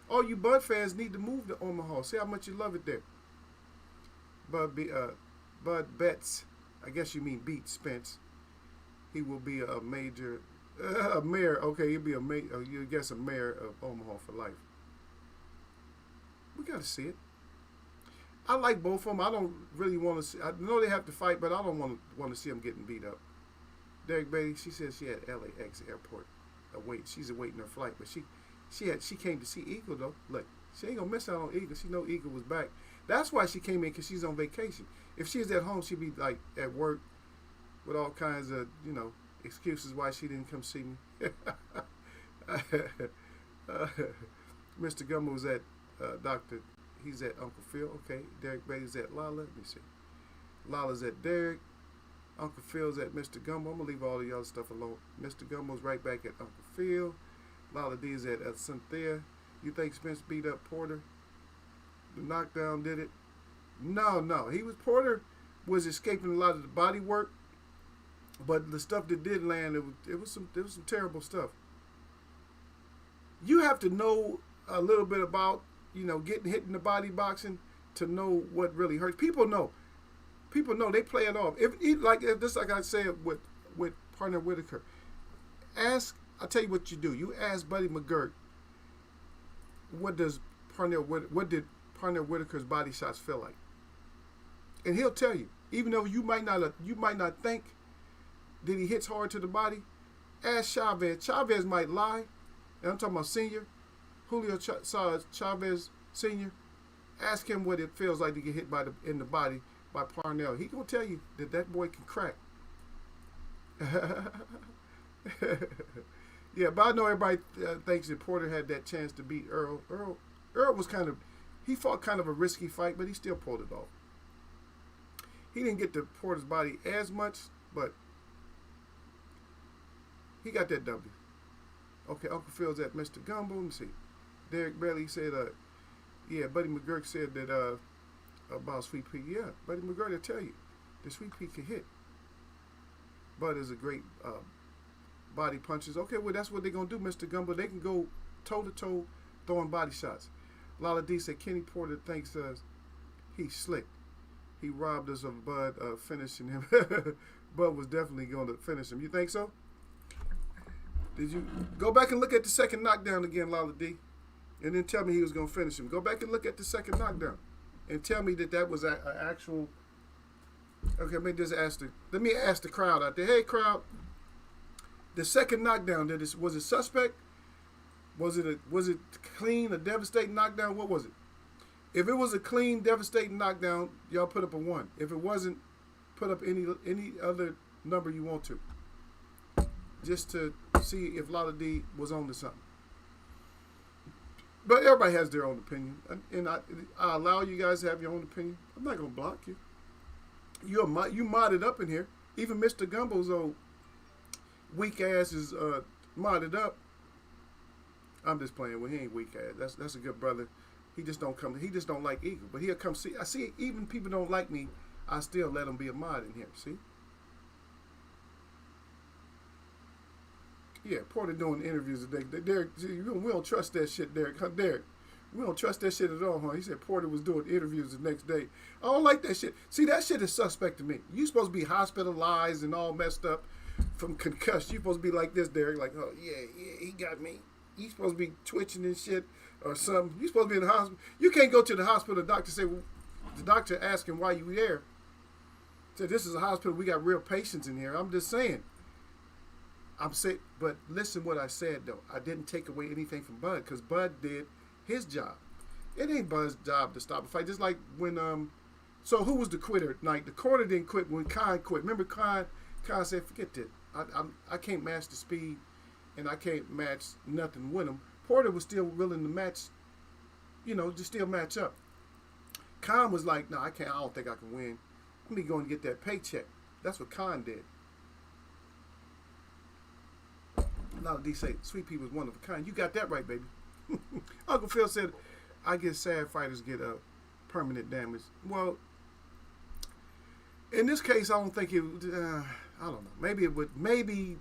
All you Bud fans need to move to Omaha. See how much you love it there. Bud Betts. I guess you mean beat Spence. He will be a major, a mayor. Okay, he'll be a mayor. You guess a mayor of Omaha for life. We gotta see it. I like both of them. I don't really want to see. I know they have to fight, but I don't want to see them getting beat up. Derek Beatty, she said she had LAX airport await. She's awaiting her flight, but she came to see Eagle though. Look, she ain't gonna miss out on Eagle. She know Eagle was back. That's why she came in, because she's on vacation. If she was at home, she'd be like at work with all kinds of excuses why she didn't come see me. Mr. Gummer was at Dr. He's at Uncle Phil. Okay. Derek Beatty's at Lala. Let me see. Lala's at Derek. Uncle Phil's at Mr. Gummo. I'm going to leave all the other stuff alone. Mr. Gummo's right back at Uncle Phil. Lala D's at Cynthia. You think Spence beat up Porter? The knockdown did it? No. Porter was escaping a lot of the body work, but the stuff that did land, it was some terrible stuff. You have to know a little bit about getting hit in the body boxing to know what really hurts. People know. They play it off. Like I said with Parnell Whitaker. I'll tell you what you do. You ask Buddy McGirt, what did Parnell Whitaker's body shots feel like? And he'll tell you. Even though you might not think that he hits hard to the body, ask Chavez. Chavez might lie. And I'm talking about senior. Julio Chavez Sr., ask him what it feels like to get hit in the body by Parnell. He gonna tell you that that boy can crack. Yeah, but I know everybody thinks that Porter had that chance to beat Earl. Earl was he fought kind of a risky fight, but he still pulled it off. He didn't get to Porter's body as much, but he got that W. Okay, Uncle Phil's at Mr. Gumbo. Let me see. Derek Bailey said, yeah, Buddy McGurk said that about Sweet Pea. Yeah, Buddy McGurk will tell you the Sweet Pea can hit. Bud is a great body punches. Okay, well, that's what they're going to do, Mr. Gumbo. They can go toe-to-toe throwing body shots. Lala D said Kenny Porter thinks he's slick. He robbed us of Bud finishing him. Bud was definitely going to finish him. You think so? Did you go back and look at the second knockdown again, Lala D? And then tell me he was going to finish him. Go back and look at the second knockdown. And tell me that that was an actual... Okay, let me ask the crowd out there. Hey, crowd. The second knockdown, was it suspect? Was it clean, a devastating knockdown? What was it? If it was a clean, devastating knockdown, y'all put up a 1. If it wasn't, put up any other number you want to. Just to see if Lala D was on to something. But everybody has their own opinion. And I allow you guys to have your own opinion. I'm not going to block you. You modded up in here. Even Mr. Gumbo's old weak ass is modded up. I'm just playing with. He ain't weak ass. That's a good brother. He just don't come. He just don't like Eagle. But he'll come see. I see. Even people don't like me. I still let him be a mod in here. See. Yeah, Porter doing interviews today. Derek, we don't trust that shit, Derek. Huh, Derek, we don't trust that shit at all, huh? He said Porter was doing interviews the next day. I don't like that shit. See, that shit is suspect to me. You supposed to be hospitalized and all messed up from concussion. You supposed to be like this, Derek. Like, oh, yeah, he got me. You supposed to be twitching and shit or something. You supposed to be in the hospital. You can't go to the hospital. The doctor say, well, the doctor asking why you there. Said, this is a hospital. We got real patients in here. I'm just saying. I'm saying, but listen what I said, though. I didn't take away anything from Bud because Bud did his job. It ain't Bud's job to stop a fight. Just like when, so who was the quitter? Like, the corner didn't quit when Khan quit. Remember Khan said, forget that. I can't match the speed and I can't match nothing with him. Porter was still willing to match, just still match up. Khan was like, no, I don't think I can win. Let me go and get that paycheck. That's what Khan did. Now D say Sweet Pea was one of a kind. You got that right, baby. Uncle Phil said, I guess sad fighters get permanent damage. Well, in this case, I don't think it would, I don't know. Maybe it would, maybe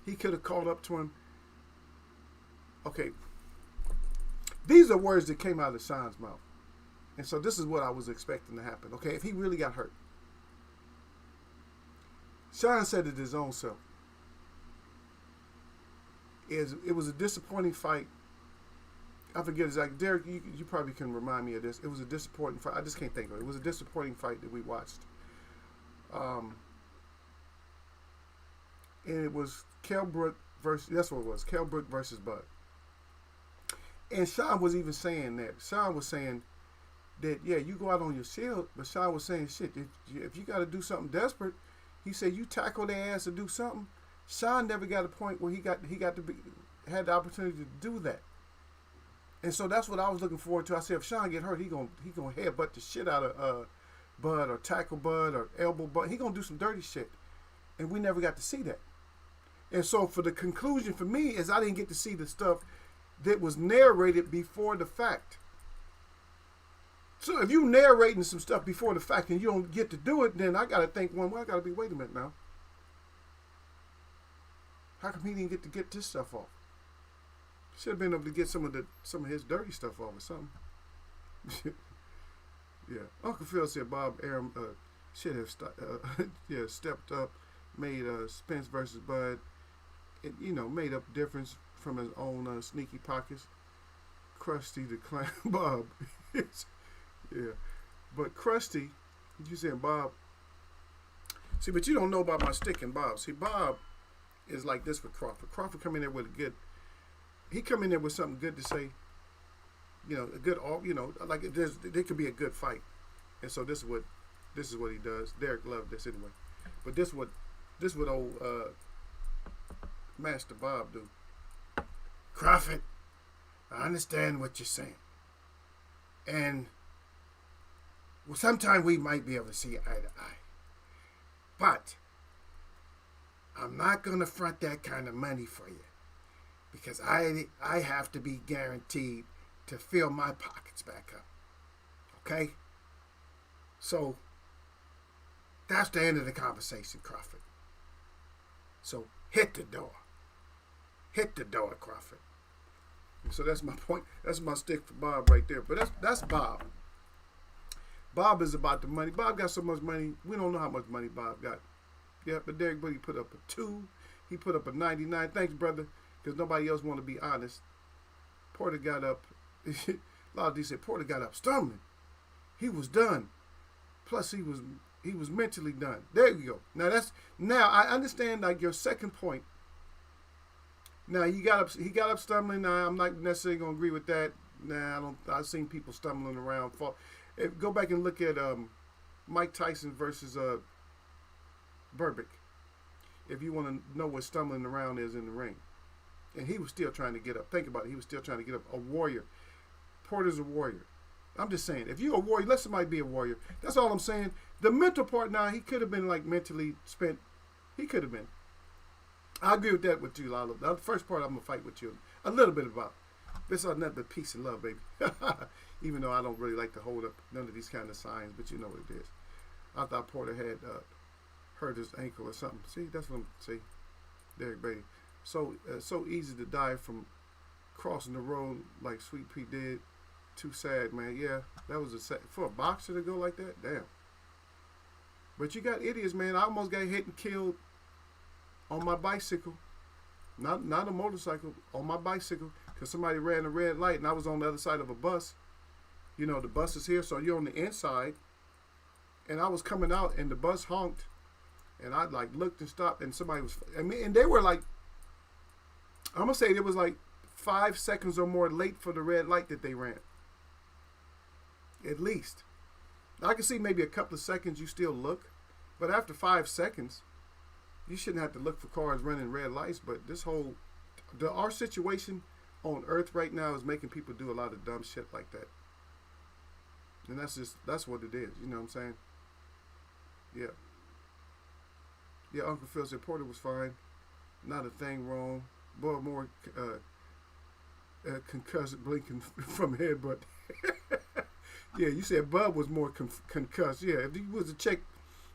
he could have called up to him. Okay. These are words that came out of Sean's mouth. And so this is what I was expecting to happen. Okay, if he really got hurt. Sean said it his own self. It was a disappointing fight. I forget exactly. Derek, you probably can remind me of this. It was a disappointing fight. I just can't think of it. It was a disappointing fight that we watched. And it was Kell Brook versus, that's what it was, Kell Brook versus Bud. And Sean was even saying that. Sean was saying that, yeah, you go out on your shield, but Sean was saying, shit, if you got to do something desperate, he said you tackle their ass to do something. Sean never got a point where he had the opportunity to do that. And so that's what I was looking forward to. I said, if Sean get hurt, he gonna headbutt the shit out of Bud or tackle Bud or elbow Bud. He gonna do some dirty shit. And we never got to see that. And so for the conclusion for me is I didn't get to see the stuff that was narrated before the fact. So if you narrating some stuff before the fact and you don't get to do it, then I gotta think, well, I gotta be, wait a minute now. How come he didn't get this stuff off? Should have been able to get some of his dirty stuff off or something. Yeah, Uncle Phil said Bob Arum should have stepped up, made Spence versus Bud, it, made up difference from his own sneaky pockets. Krusty the Clown, Bob. Yeah, but Krusty, you said Bob. See, but you don't know about my stick and Bob. See, Bob is like this with Crawford. Crawford come in there with he come in there with something good to say. A good, like there could be a good fight. And so this is what This is what he does. Derek loved this anyway. But this what old Master Bob do. Crawford, I understand what you're saying. And well, sometime we might be able to see eye to eye. But I'm not going to front that kind of money for you. Because I have to be guaranteed to fill my pockets back up. Okay? So, that's the end of the conversation, Crawford. So, hit the door. Hit the door, Crawford. So that's my point. That's my stick for Bob right there. But that's Bob. Bob is about the money. Bob got so much money. We don't know how much money Bob got. Yeah, but Derek Buddy put up a 2. He put up a 99. Thanks, brother. Because nobody else want to be honest. Porter got up. A lot of these said Porter got up stumbling. He was done. Plus he was mentally done. There you go. Now I understand like your second point. Now he got up stumbling. Now I'm not necessarily gonna agree with that. Nah, I've seen people stumbling around. Go back and look at Mike Tyson versus Burbick. If you want to know what stumbling around is in the ring. And he was still trying to get up. Think about it. He was still trying to get up. A warrior. Porter's a warrior. I'm just saying, if you're a warrior, let somebody be a warrior. That's all I'm saying. The mental part now, he could have been like mentally spent. He could have been. I agree with that with you, Lalo. The first part I'm going to fight with you a little bit about. This is nothing but peace and love, baby. Even though I don't really like to hold up none of these kind of signs, but you know what it is. I thought Porter had hurt his ankle or something. See, that's what I'm saying. Derek Brady. So easy to die from crossing the road like Sweet Pea did. Too sad, man. Yeah, that was for a boxer to go like that. Damn. But you got idiots, man. I almost got hit and killed on my bicycle. Not a motorcycle, on my bicycle, because somebody ran a red light and I was on the other side of a bus. You know, the bus is here, so you're on the inside. And I was coming out and the bus honked. And I like looked and stopped and somebody was, and they were like, I'm going to say it was like 5 seconds or more late for the red light that they ran. At least. I can see maybe a couple of seconds you still look. But after 5 seconds, you shouldn't have to look for cars running red lights. But our situation on Earth right now is making people do a lot of dumb shit like that. And that's what it is. You know what I'm saying? Yeah. Yeah, Uncle Phil said Porter was fine. Not a thing wrong. Boy, more concussed, blinking from head, but yeah, you said Bub was more concussed. Yeah, if he was to check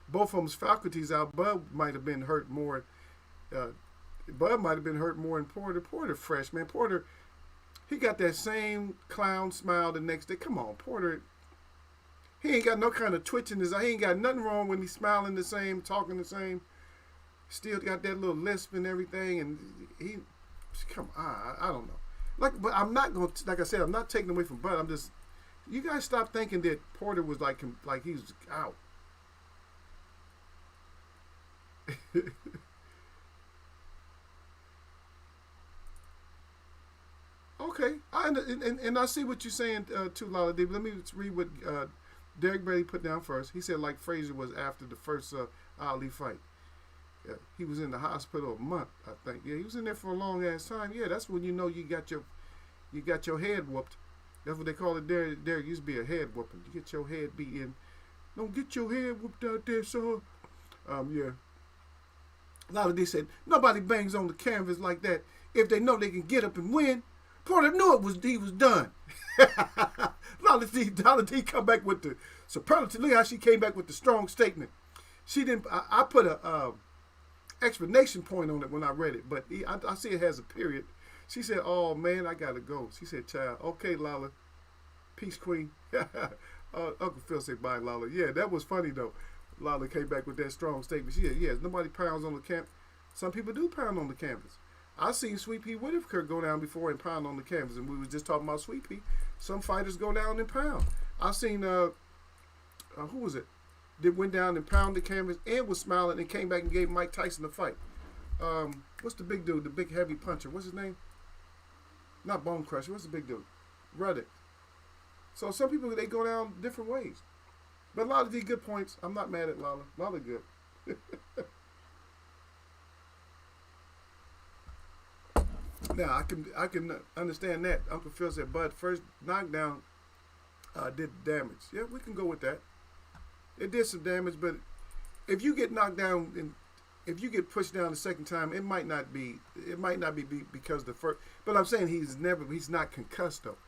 both of them's faculties out, Bub might have been hurt more. Bub might have been hurt more than Porter. Porter fresh, man. Porter, he got that same clown smile the next day. Come on, Porter. He ain't got no kind of twitch in his eye. He ain't got nothing wrong when he's smiling the same, talking the same. Still got that little lisp and everything, and he, come on, I don't know. But I'm not going to, like I said, I'm not taking away from Bud. I'm just, you guys stop thinking that Porter was like he was out. Okay, and I see what you're saying too, Lala D. But let me read what Derek Brady put down first. He said like Frazier was after the first Ali fight. Yeah, he was in the hospital a month, I think. Yeah, he was in there for a long ass time. Yeah, that's when you know you got your head whooped. That's what they call it there. There used to be a head whooping. You get your head beat in. Don't get your head whooped out there, sir. Yeah. A lot of they said nobody bangs on the canvas like that if they know they can get up and win. Porter knew he was done. Dollar D come back with the superlative. Look how she came back with the strong statement. She didn't. I put a explanation point on it when I read it, but I see it has a period. She said, "Oh man, I gotta go." She said, "Child, okay, Lala, peace, queen." Uncle Phil said, "Bye, Lala." Yeah, that was funny though. Lala came back with that strong statement. She said, "Yes, nobody pounds on the camp. Some people do pound on the canvas. I've seen Sweet Pea Whitaker go down before and pound on the canvas, and we was just talking about Sweet Pea. Some fighters go down and pound. I've seen who was it? That went down and pounded the canvas and was smiling and came back and gave Mike Tyson a fight. What's the big dude? The big heavy puncher. What's his name? Not Bone Crusher. What's the big dude? Ruddick. So some people, they go down different ways. But a lot of these good points. I'm not mad at Lala. Lala good. Now I can understand that. Uncle Phil said, "Bud, first knockdown did damage." Yeah, we can go with that. It did some damage, but if you get knocked down and if you get pushed down the second time, it might not be because the first. But I'm saying he's not concussed though.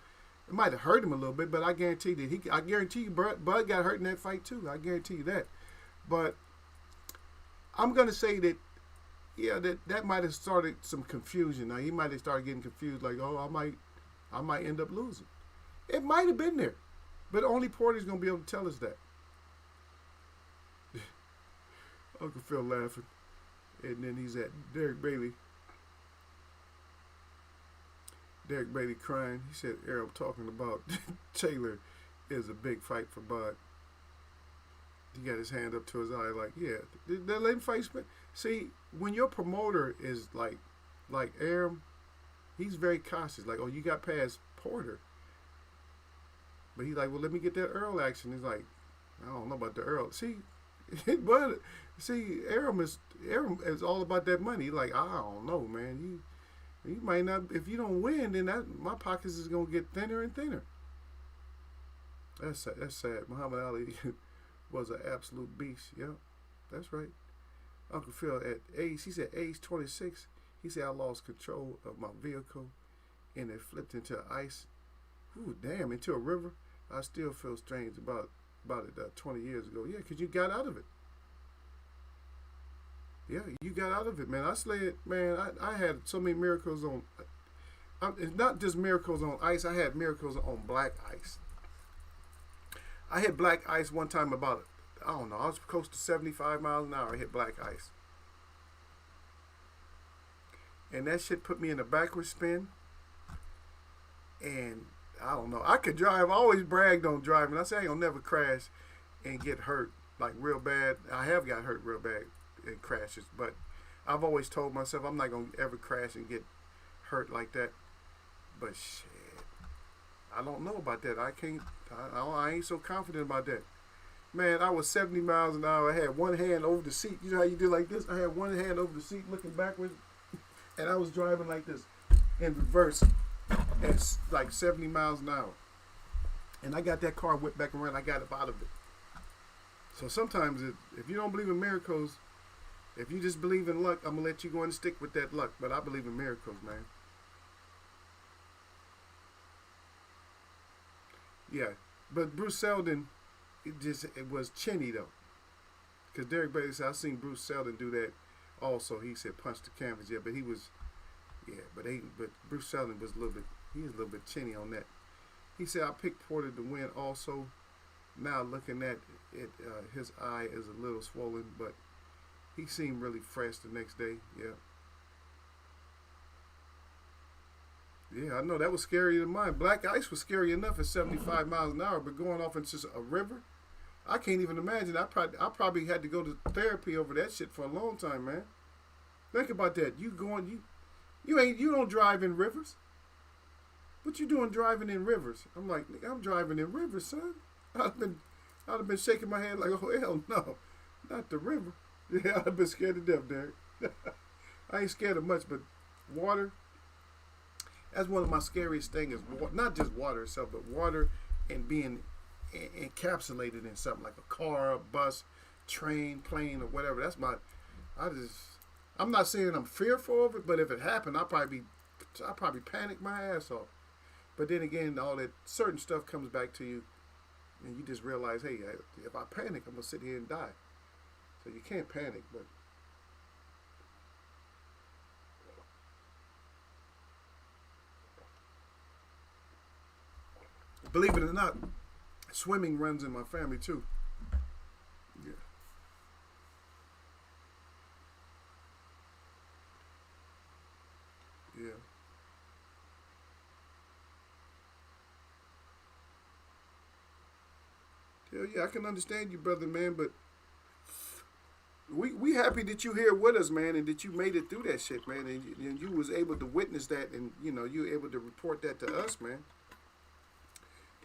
It might have hurt him a little bit, but I guarantee you, Bud got hurt in that fight too. I guarantee you that. But I'm gonna say that, yeah, that might have started some confusion. Now he might have started getting confused, like, oh, I might end up losing. It might have been there, but only Porter's gonna be able to tell us that. Uncle Phil laughing, and then he's at Derek Bailey. Derek Bailey crying. He said, Errol talking about Taylor is a big fight for Bud. He got his hand up to his eye like, yeah, that let him fight. See, when your promoter is like Aram, he's very cautious. Like, oh, you got past Porter. But he's like, well, let me get that Earl action. He's like, I don't know about the Earl. See, but see, Aram is all about that money. He's like, I don't know, man. You might not. If you don't win, then my pockets is gonna get thinner and thinner. That's sad. That's sad. Muhammad Ali was an absolute beast. Yeah, that's right. Uncle Phil at age, he said age 26. He said I lost control of my vehicle, and it flipped into ice. Ooh, damn! Into a river. I still feel strange about it 20 years ago. Yeah, because you got out of it. Yeah, you got out of it, man. I slid, man. I had so many miracles on. It's not just miracles on ice. I had miracles on black ice. I hit black ice one time about, I don't know, I was close to 75 miles an hour. I hit black ice. And that shit put me in a backward spin. And I don't know. I could drive. I always bragged on driving. I said I ain't gonna never crash and get hurt like real bad. I have got hurt real bad in crashes, but I've always told myself I'm not gonna ever crash and get hurt like that. But shit, I don't know about that. I can't. I ain't so confident about that. Man, I was 70 miles an hour. I had one hand over the seat. You know how you do like this? I had one hand over the seat looking backwards, and I was driving like this in reverse at like 70 miles an hour. And I got that car whipped back around. I got up out of it. So sometimes if you don't believe in miracles, if you just believe in luck, I'm going to let you go and stick with that luck. But I believe in miracles, man. Yeah. But Bruce Seldon, it was chinny, though. Because Derek Bailey said, I've seen Bruce Seldon do that also. He said punch the canvas. Yeah, but he was, yeah, but Bruce Seldon was a little bit chinny on that. He said, I picked Porter to win also. Now looking at it, his eye is a little swollen, but he seemed really fresh the next day. Yeah. Yeah, I know that was scarier than mine. Black ice was scary enough at 75 miles an hour, but going off into a river, I can't even imagine. I probably had to go to therapy over that shit for a long time, man. Think about that. You don't drive in rivers. What you doing driving in rivers? I'm like, I'm driving in rivers, son. I'd have been shaking my head like, oh hell no, not the river. Yeah, I've been scared to death, Derek. I ain't scared of much, but water. That's one of my scariest things. Not just water itself, but water and being encapsulated in something like a car, a bus, train, plane, or whatever. I'm not saying I'm fearful of it, but if it happened, I'll probably panic my ass off. But then again, all that certain stuff comes back to you, and you just realize, hey, if I panic, I'm gonna sit here and die. So you can't panic, but believe it or not, swimming runs in my family too. Yeah. Yeah. Hell yeah, I can understand you, brother, man, but we happy that you here with us, man, and that you made it through that shit, man, and you was able to witness that, and you were able to report that to us, man.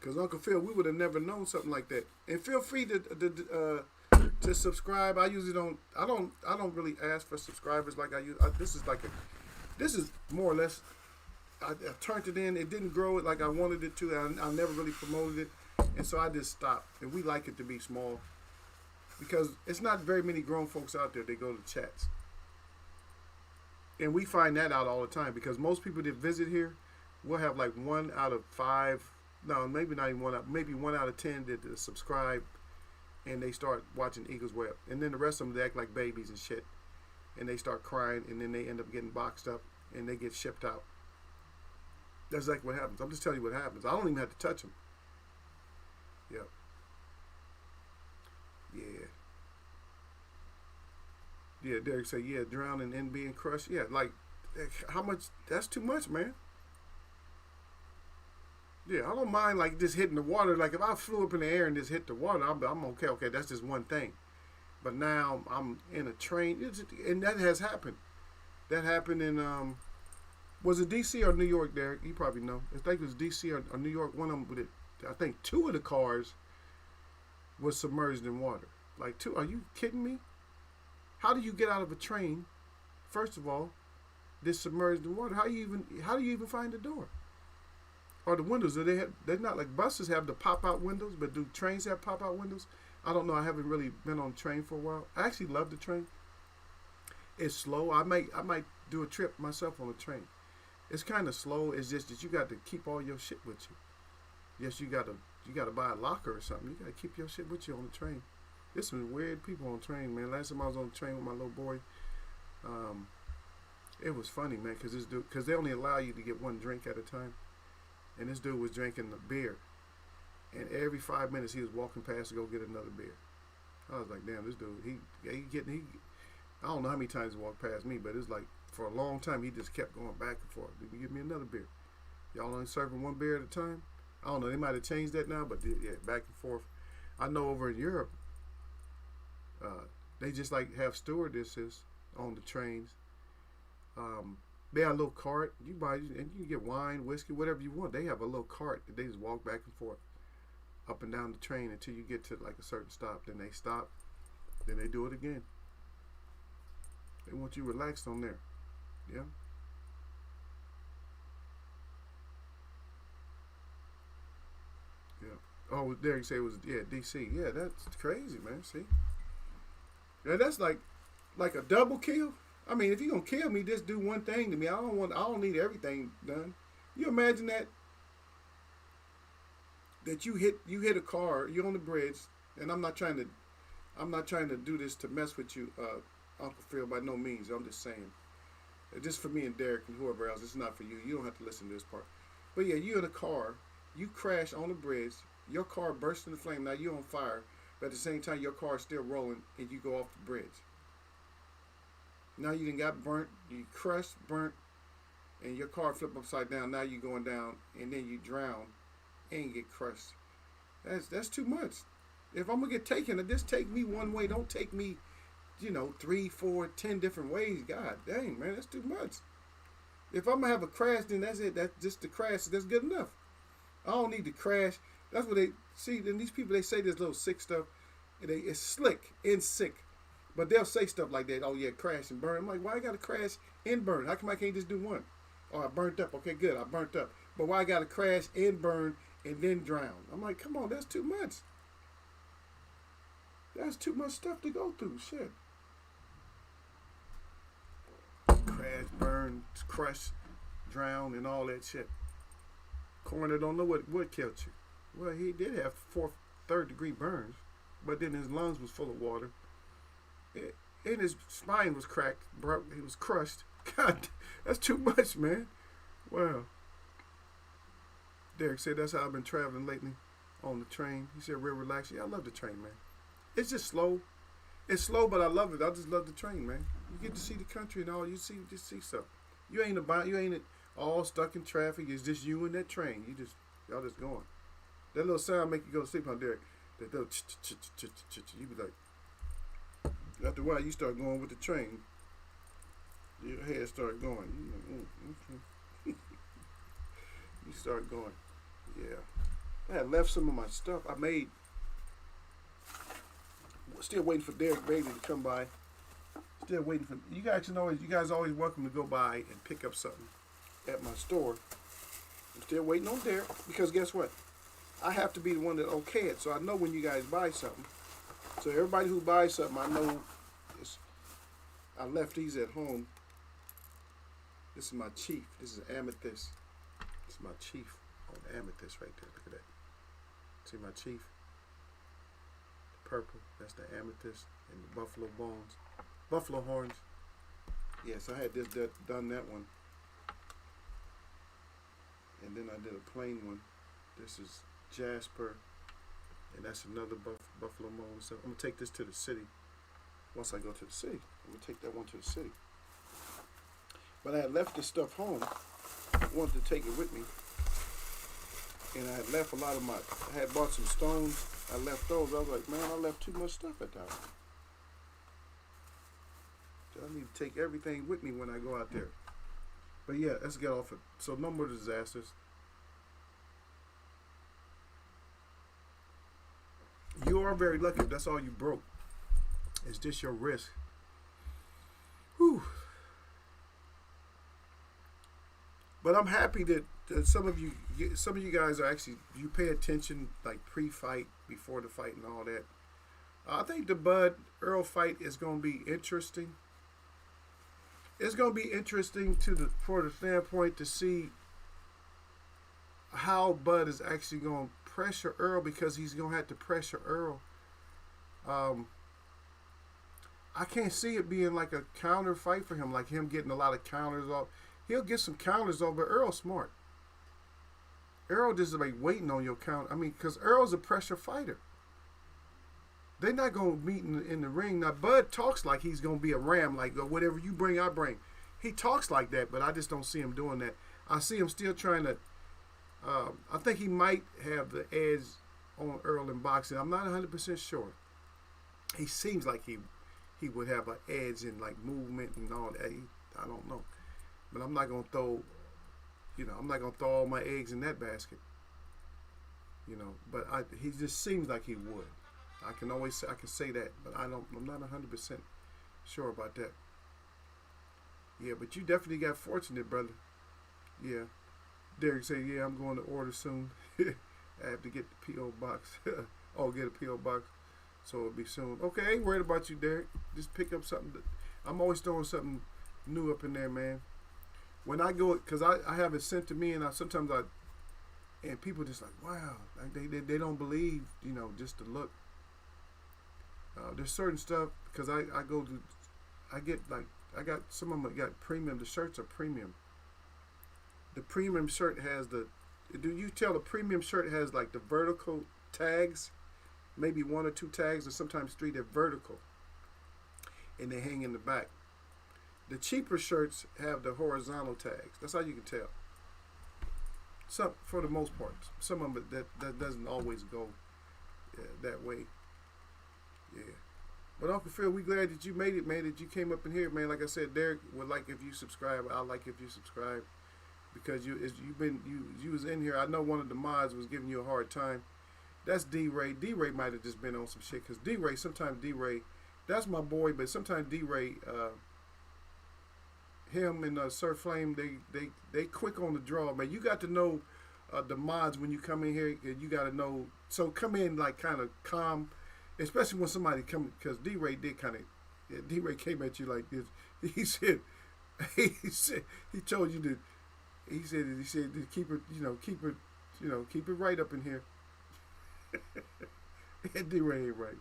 Because Uncle Phil, we would have never known something like that. And feel free to subscribe. I usually don't. I don't really ask for subscribers like I use. This is more or less. I turned it in. It didn't grow it like I wanted it to. I never really promoted it, and so I just stopped. And we like it to be small because it's not very many grown folks out there. They go to chats, and we find that out all the time because most people that visit here, we'll have like 1 out of 5. No, maybe not even 1 out. Maybe 1 out of 10 that subscribe, and they start watching Eagles Web, and then the rest of them they act like babies and shit, and they start crying, and then they end up getting boxed up, and they get shipped out. That's like what happens. I'm just telling you what happens. I don't even have to touch them. Yep. Yeah, Derek say, yeah, drowning and being crushed. Yeah, like, how much? That's too much, man. Yeah, I don't mind like just hitting the water. Like if I flew up in the air and just hit the water, I'm okay. Okay, that's just one thing. But now I'm in a train, and that has happened. That happened in was it DC or New York, Derek? You probably know. I think it was DC or New York. One of them, I think 2 of the cars was submerged in water. Like 2? Are you kidding me? How do you get out of a train? First of all, this submerged in water. How do you even find the door? Or the windows? They're not like buses have the pop out windows, but do trains have pop out windows? I don't know. I haven't really been on a train for a while. I actually love the train. It's slow. I might do a trip myself on a train. It's kind of slow. It's just that you got to keep all your shit with you. Yes, you got to buy a locker or something. You got to keep your shit with you on the train. There's some weird people on the train, man. Last time I was on the train with my little boy, it was funny, man, because they only allow you to get 1 drink at a time. And this dude was drinking the beer. And every 5 minutes he was walking past to go get another beer. I was like, damn, this dude, I don't know how many times he walked past me, but it was like for a long time he just kept going back and forth. Did you give me another beer? Y'all only serving 1 beer at a time? I don't know, they might have changed that now, but yeah, back and forth. I know over in Europe, they just like have stewardesses on the trains. They have a little cart. You buy and you get wine, whiskey, whatever you want. They have a little cart that they just walk back and forth up and down the train until you get to like a certain stop. Then they stop. Then they do it again. They want you relaxed on there. Yeah. Yeah. Oh, there you say it was DC. Yeah, that's crazy, man. See. Yeah, that's like a double kill. I mean, if you're gonna kill me, just do one thing to me. I don't need everything done. You imagine that you hit a car, you're on the bridge, and I'm not trying to do this to mess with you, Uncle Phil, by no means. I'm just saying. Just for me and Derek and whoever else, it's not for you. You don't have to listen to this part. But yeah, you're in a car, you crash on the bridge, your car bursts into flame, now you're on fire, but at the same time your car's still rolling and you go off the bridge. Now you done got burnt, you crushed, burnt, and your car flipped upside down. Now you're going down, and then you drown and get crushed. That's too much. If I'm gonna get taken, just take me one way. Don't take me, 3, 4, 10 different ways. God dang, man, that's too much. If I'm gonna have a crash, then that's it. That's just the crash. That's good enough. I don't need to crash. That's what they see. Then these people, they say this little sick stuff. It's slick and sick. But they'll say stuff like that. Oh, yeah, crash and burn. I'm like, why I got to crash and burn? How come I can't just do one? Oh, I burnt up. Okay, good. I burnt up. But why I got to crash and burn and then drown? I'm like, come on, that's too much. That's too much stuff to go through. Shit. Crash, burn, crush, drown, and all that shit. Coroner don't know what killed you. Well, he did have 3rd degree burns, but then his lungs was full of water. And his spine was cracked, bro. He was crushed. God, that's too much, man. Wow. Derek said that's how I've been traveling lately on the train. He said real relaxing. Yeah, I love the train, man. It's just slow. It's slow, but I love it. I just love the train, man. You get to see the country and all. You just see stuff. You ain't all stuck in traffic. It's just you and that train. Y'all just going. That little sound make you go to sleep on Derek. That little you be like. After a while, you start going with the train. Your head start going. You start going. Yeah. I had left some of my stuff. I made. Still waiting for Derek Bailey to come by. Still waiting for you guys to know. You guys are always welcome to go by and pick up something at my store. I'm still waiting on Derek because guess what? I have to be the one that okay it, so I know when you guys buy something. So everybody who buys something, I know. I left these at home. This is my chief. This is amethyst. This is my chief on amethyst right there. Look at that. See my chief? The purple. That's the amethyst and the buffalo bones. Buffalo horns. Yes, I had done that one. And then I did a plain one. This is jasper. And that's another buffalo bone. So I'm going to take this to the city. Once I go to the city, I'm going to take that one to the city. But I had left this stuff home. I wanted to take it with me. And I had left a lot of I had bought some stones. I left those. I was like, man, I left too much stuff at that house. So I need to take everything with me when I go out there. But yeah, let's get off it. So no more disasters. You are very lucky if that's all you broke. It's just your risk. Whew. But I'm happy that some of you guys are actually, you pay attention like pre-fight, before the fight and all that. I think the Bud Earl fight is going to be interesting. It's going to be interesting for the standpoint to see how Bud is actually going to pressure Earl, because he's going to have to pressure Earl. I can't see it being like a counter fight for him, like him getting a lot of counters off. He'll get some counters off, but Earl's smart. Earl just like waiting on your count. I mean, because Earl's a pressure fighter. They're not going to meet in the ring. Now, Bud talks like he's going to be a ram, like whatever you bring, I bring. He talks like that, but I just don't see him doing that. I see him still trying to, I think he might have the edge on Earl in boxing. I'm not 100% sure. He seems like he would have an edge in like movement and all that. I don't know. But I'm not going to throw, I'm not going to throw all my eggs in that basket. But he just seems like he would. I can say that, but I'm not 100% sure about that. Yeah, but you definitely got fortunate, brother. Yeah. Derek said, yeah, I'm going to order soon. I have to get the P.O. box. Get a P.O. box. So it'll be soon. Okay, I ain't worried about you, Derek. Just pick up something. I'm always throwing something new up in there, man. When I go, because I have it sent to me, and and people just like, wow, like they don't believe, just the look. There's certain stuff, because I got some of them got premium. The shirts are premium. The premium shirt has do you tell the premium shirt has like the vertical tags, maybe 1 or 2 tags, or sometimes 3. They're vertical, and they hang in the back. The cheaper shirts have the horizontal tags. That's how you can tell. Some, for the most part, some of it that doesn't always go that way. Yeah. But Uncle Phil, we glad that you made it, man, that you came up in here, man. Like I said, Derek would like if you subscribe. I like if you subscribe, because you was in here. I know one of the mods was giving you a hard time. That's D-Ray. D-Ray might have just been on some shit, because sometimes D-Ray, that's my boy, but sometimes D-Ray, him and Sir Flame, they quick on the draw, man. You got to know the mods when you come in here. You got to know. So come in like kind of calm, especially when somebody come, because D-Ray did kind of. Yeah, D-Ray came at you like this. He said he told you to. He said to keep it right up in here. And D-Ray ain't right.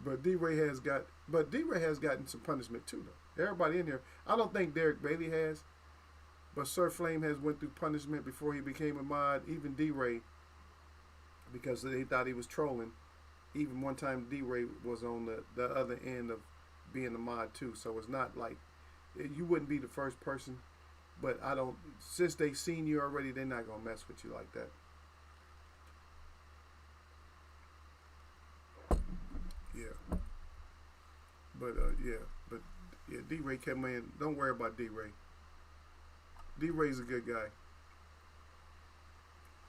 But D-Ray has gotten some punishment too, though. Everybody in here. I don't think Derek Bailey has, but Sir Flame has went through punishment before he became a mod. Even D-Ray, because they thought he was trolling. Even one time D-Ray was on the other end of being a mod too. So it's not like you wouldn't be the first person. But since they seen you already, they're not gonna mess with you like that. Yeah. But D-Ray came in. Don't worry about D-Ray. D-Ray's a good guy.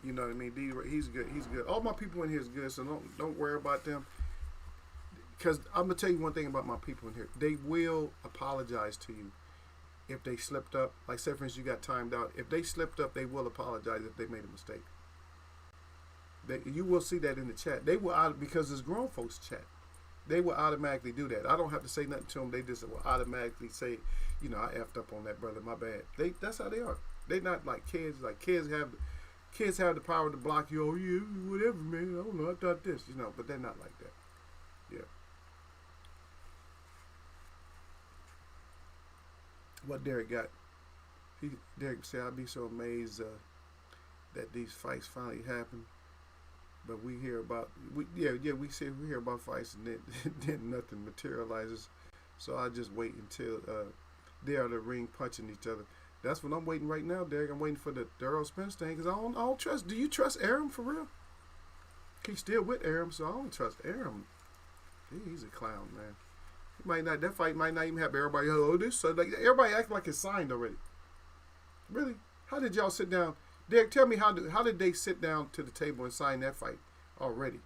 You know what I mean? He's good. He's good. All my people in here is good, so don't worry about them. Because I'm gonna tell you one thing about my people in here. They will apologize to you if they slipped up. Like say for instance, you got timed out. If they slipped up, they will apologize if they made a mistake. You will see that in the chat. They will because it's grown folks chat. They will automatically do that. I don't have to say nothing to them. They just will automatically say, you know, I effed up on that brother. My bad. That's how they are. They not like kids. Like kids have the power to block you. Oh yeah, whatever, man. I don't know. I thought this, you know, but they're not like that. Yeah. What Derek got? Derek said, "I'd be so amazed that these fights finally happen." But we hear about we hear about fights and then nothing materializes. So I just wait until they are the ring punching each other. That's what I'm waiting right now, Derek. I'm waiting for the Errol Spence thing because I don't trust. Do you trust Aram for real? He's still with Aram, so I don't trust Aram. He's a clown, man. He might not. That fight might not even have everybody. Oh, this so like everybody act like it's signed already. Really? How did y'all sit down? Derek, tell me how did they sit down to the table and sign that fight already?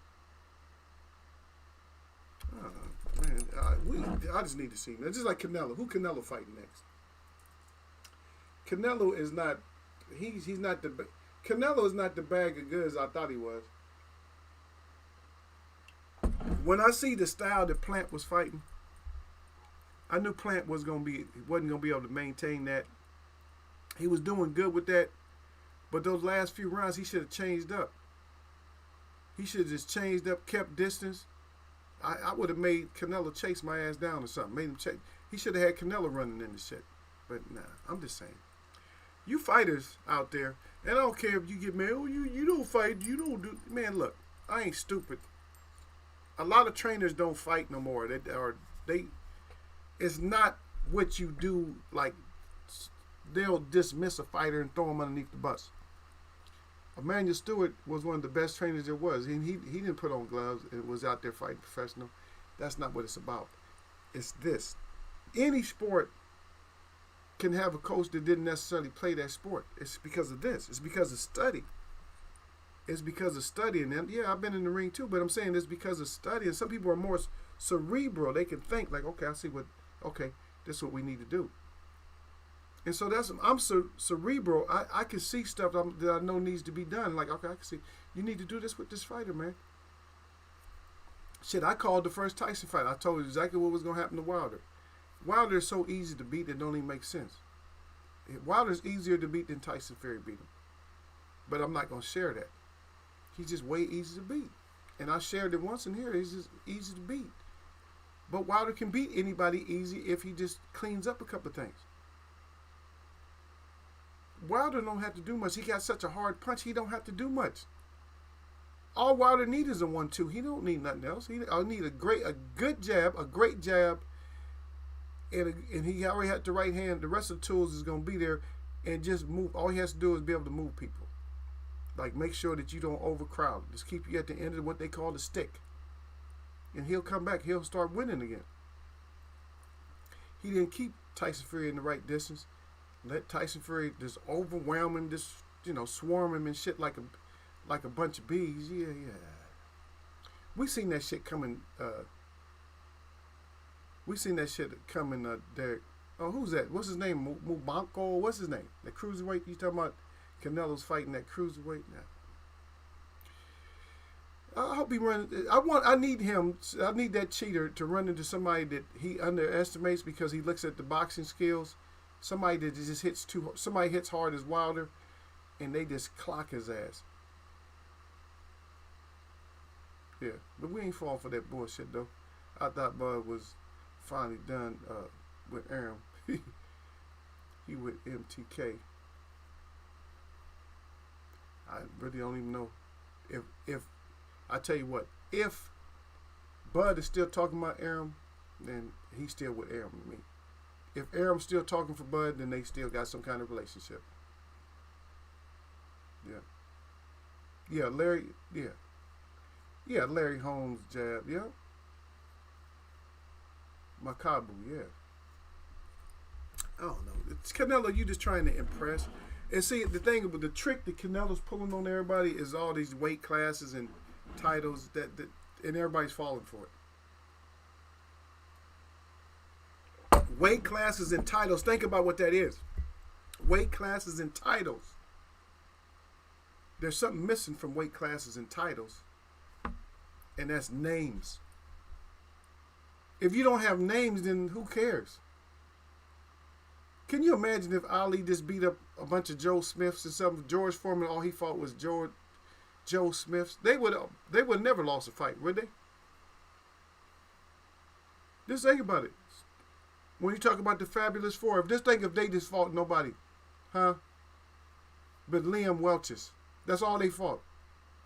Man, I just need to see. It's just like Canelo. Who Canelo fighting next? Canelo is not. He's not the. Canelo is not the bag of goods I thought he was. When I see the style that Plant was fighting, I knew Plant wasn't gonna be able to maintain that. He was doing good with that. But those last few rounds, he should have changed up. He should have just changed up, kept distance. I would have made Canelo chase my ass down or something. Made him chase. He should have had Canelo running in the shit. But nah, I'm just saying. You fighters out there, and I don't care if you get mad, oh, you don't fight, you don't do. Man, look, I ain't stupid. A lot of trainers don't fight no more. It's not what you do, like, they'll dismiss a fighter and throw him underneath the bus. Emmanuel Stewart was one of the best trainers there was. He didn't put on gloves and was out there fighting professional. That's not what it's about. It's this. Any sport can have a coach that didn't necessarily play that sport. It's because of this. It's because of study. It's because of studying. And yeah, I've been in the ring too, but I'm saying it's because of study. And some people are more cerebral. They can think like, okay, this is what we need to do. And so I'm cerebral. I can see stuff that I know needs to be done. Like, okay, I can see you need to do this with this fighter, man. Shit, I called the first Tyson fight. I told you exactly what was going to happen to Wilder. Wilder is so easy to beat that don't even make sense. Wilder's easier to beat than Tyson Fury beat him. But I'm not going to share that. He's just way easy to beat. And I shared it once in here. He's just easy to beat. But Wilder can beat anybody easy if he just cleans up a couple of things. Wilder don't have to do much. He got such a hard punch, he don't have to do much. All Wilder needs is a 1-2. He don't need nothing else. He need a good jab, a great jab, and he already had the right hand. The rest of the tools is going to be there, and just move. All he has to do is be able to move people. Like, make sure that you don't overcrowd. Just keep you at the end of what they call the stick. And he'll come back. He'll start winning again. He didn't keep Tyson Fury in the right distance. Let Tyson Fury just overwhelm him, just, swarm him and shit like a bunch of bees. Yeah. We seen that shit coming. Derek. Oh, who's that? What's his name? Mubanko? What's his name? The cruiserweight? You talking about Canelo's fighting that cruiserweight? Nah. I hope he runs. I need him. I need that cheater to run into somebody that he underestimates because he looks at the boxing skills. Somebody that just hits somebody hits hard as Wilder, and they just clock his ass. Yeah, but we ain't falling for that bullshit though. I thought Bud was finally done with Aram. He with MTK. I really don't even know if I tell you what, if Bud is still talking about Aram, then he's still with Aram to me. If Aram's still talking for Bud, then they still got some kind of relationship. Yeah, Larry. Yeah, Larry Holmes jab. Yeah, Makabu. Yeah. I don't know. It's Canelo. You just trying to impress, And see, the thing about the trick that Canelo's pulling on everybody is all these weight classes and titles that and everybody's falling for it. Weight classes and titles. Think about what that is. Weight classes and titles. There's something missing from weight classes and titles, and that's names. If you don't have names, then who cares? Can you imagine if Ali just beat up a bunch of Joe Smiths or something? George Foreman, all he fought was Joe Smiths. They would never lost a fight, would they? Just think about it. When you talk about the Fabulous Four, if they just fought nobody, huh? But Liam Welch's. That's all they fought.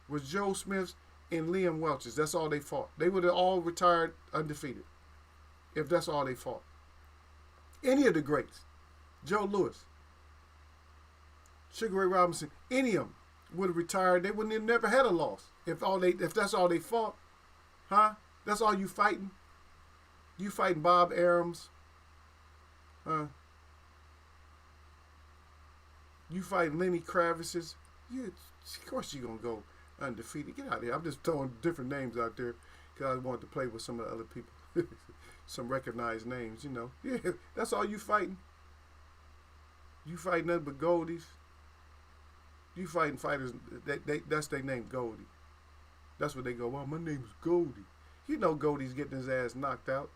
Was Joe Smiths and Liam Welch's. That's all they fought. They would have all retired undefeated if that's all they fought. Any of the greats. Joe Louis. Sugar Ray Robinson. Any of them would have retired. They wouldn't have never had a loss if that's all they fought. Huh? That's all you fighting? You fighting Bob Arams. Huh? You fighting Lenny Kravitz's. Yeah, of course you're going to go undefeated. Get out of here. I'm just throwing different names out there because I wanted to play with some of the other people. Some recognized names, you know. Yeah, that's all you fighting. You fighting nothing but Goldies. You fighting fighters, that's their name, Goldie. That's what they go, well, my name is Goldie. You know Goldie's getting his ass knocked out.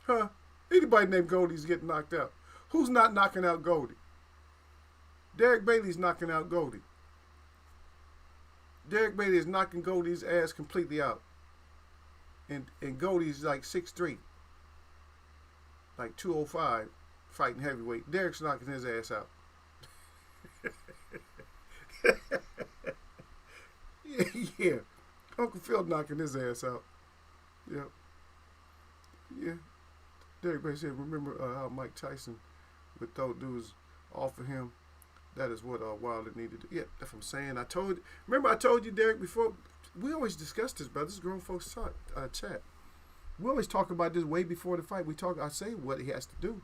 Huh? Anybody named Goldie's getting knocked out. Who's not knocking out Goldie? Derek Bailey's knocking out Goldie. Derek Bailey is knocking Goldie's ass completely out. And Goldie's like 6'3", like 205, fighting heavyweight. Derek's knocking his ass out. Yeah. Uncle Phil knocking his ass out. Yep. Yeah. Derek Bailey said, remember how Mike Tyson would throw dudes off of him? That is what Wilder needed to do. Yeah, that's what I'm saying. I told you, Derek, before. We always discuss this, brother. This is grown folks chat. We always talk about this way before the fight. I say what he has to do.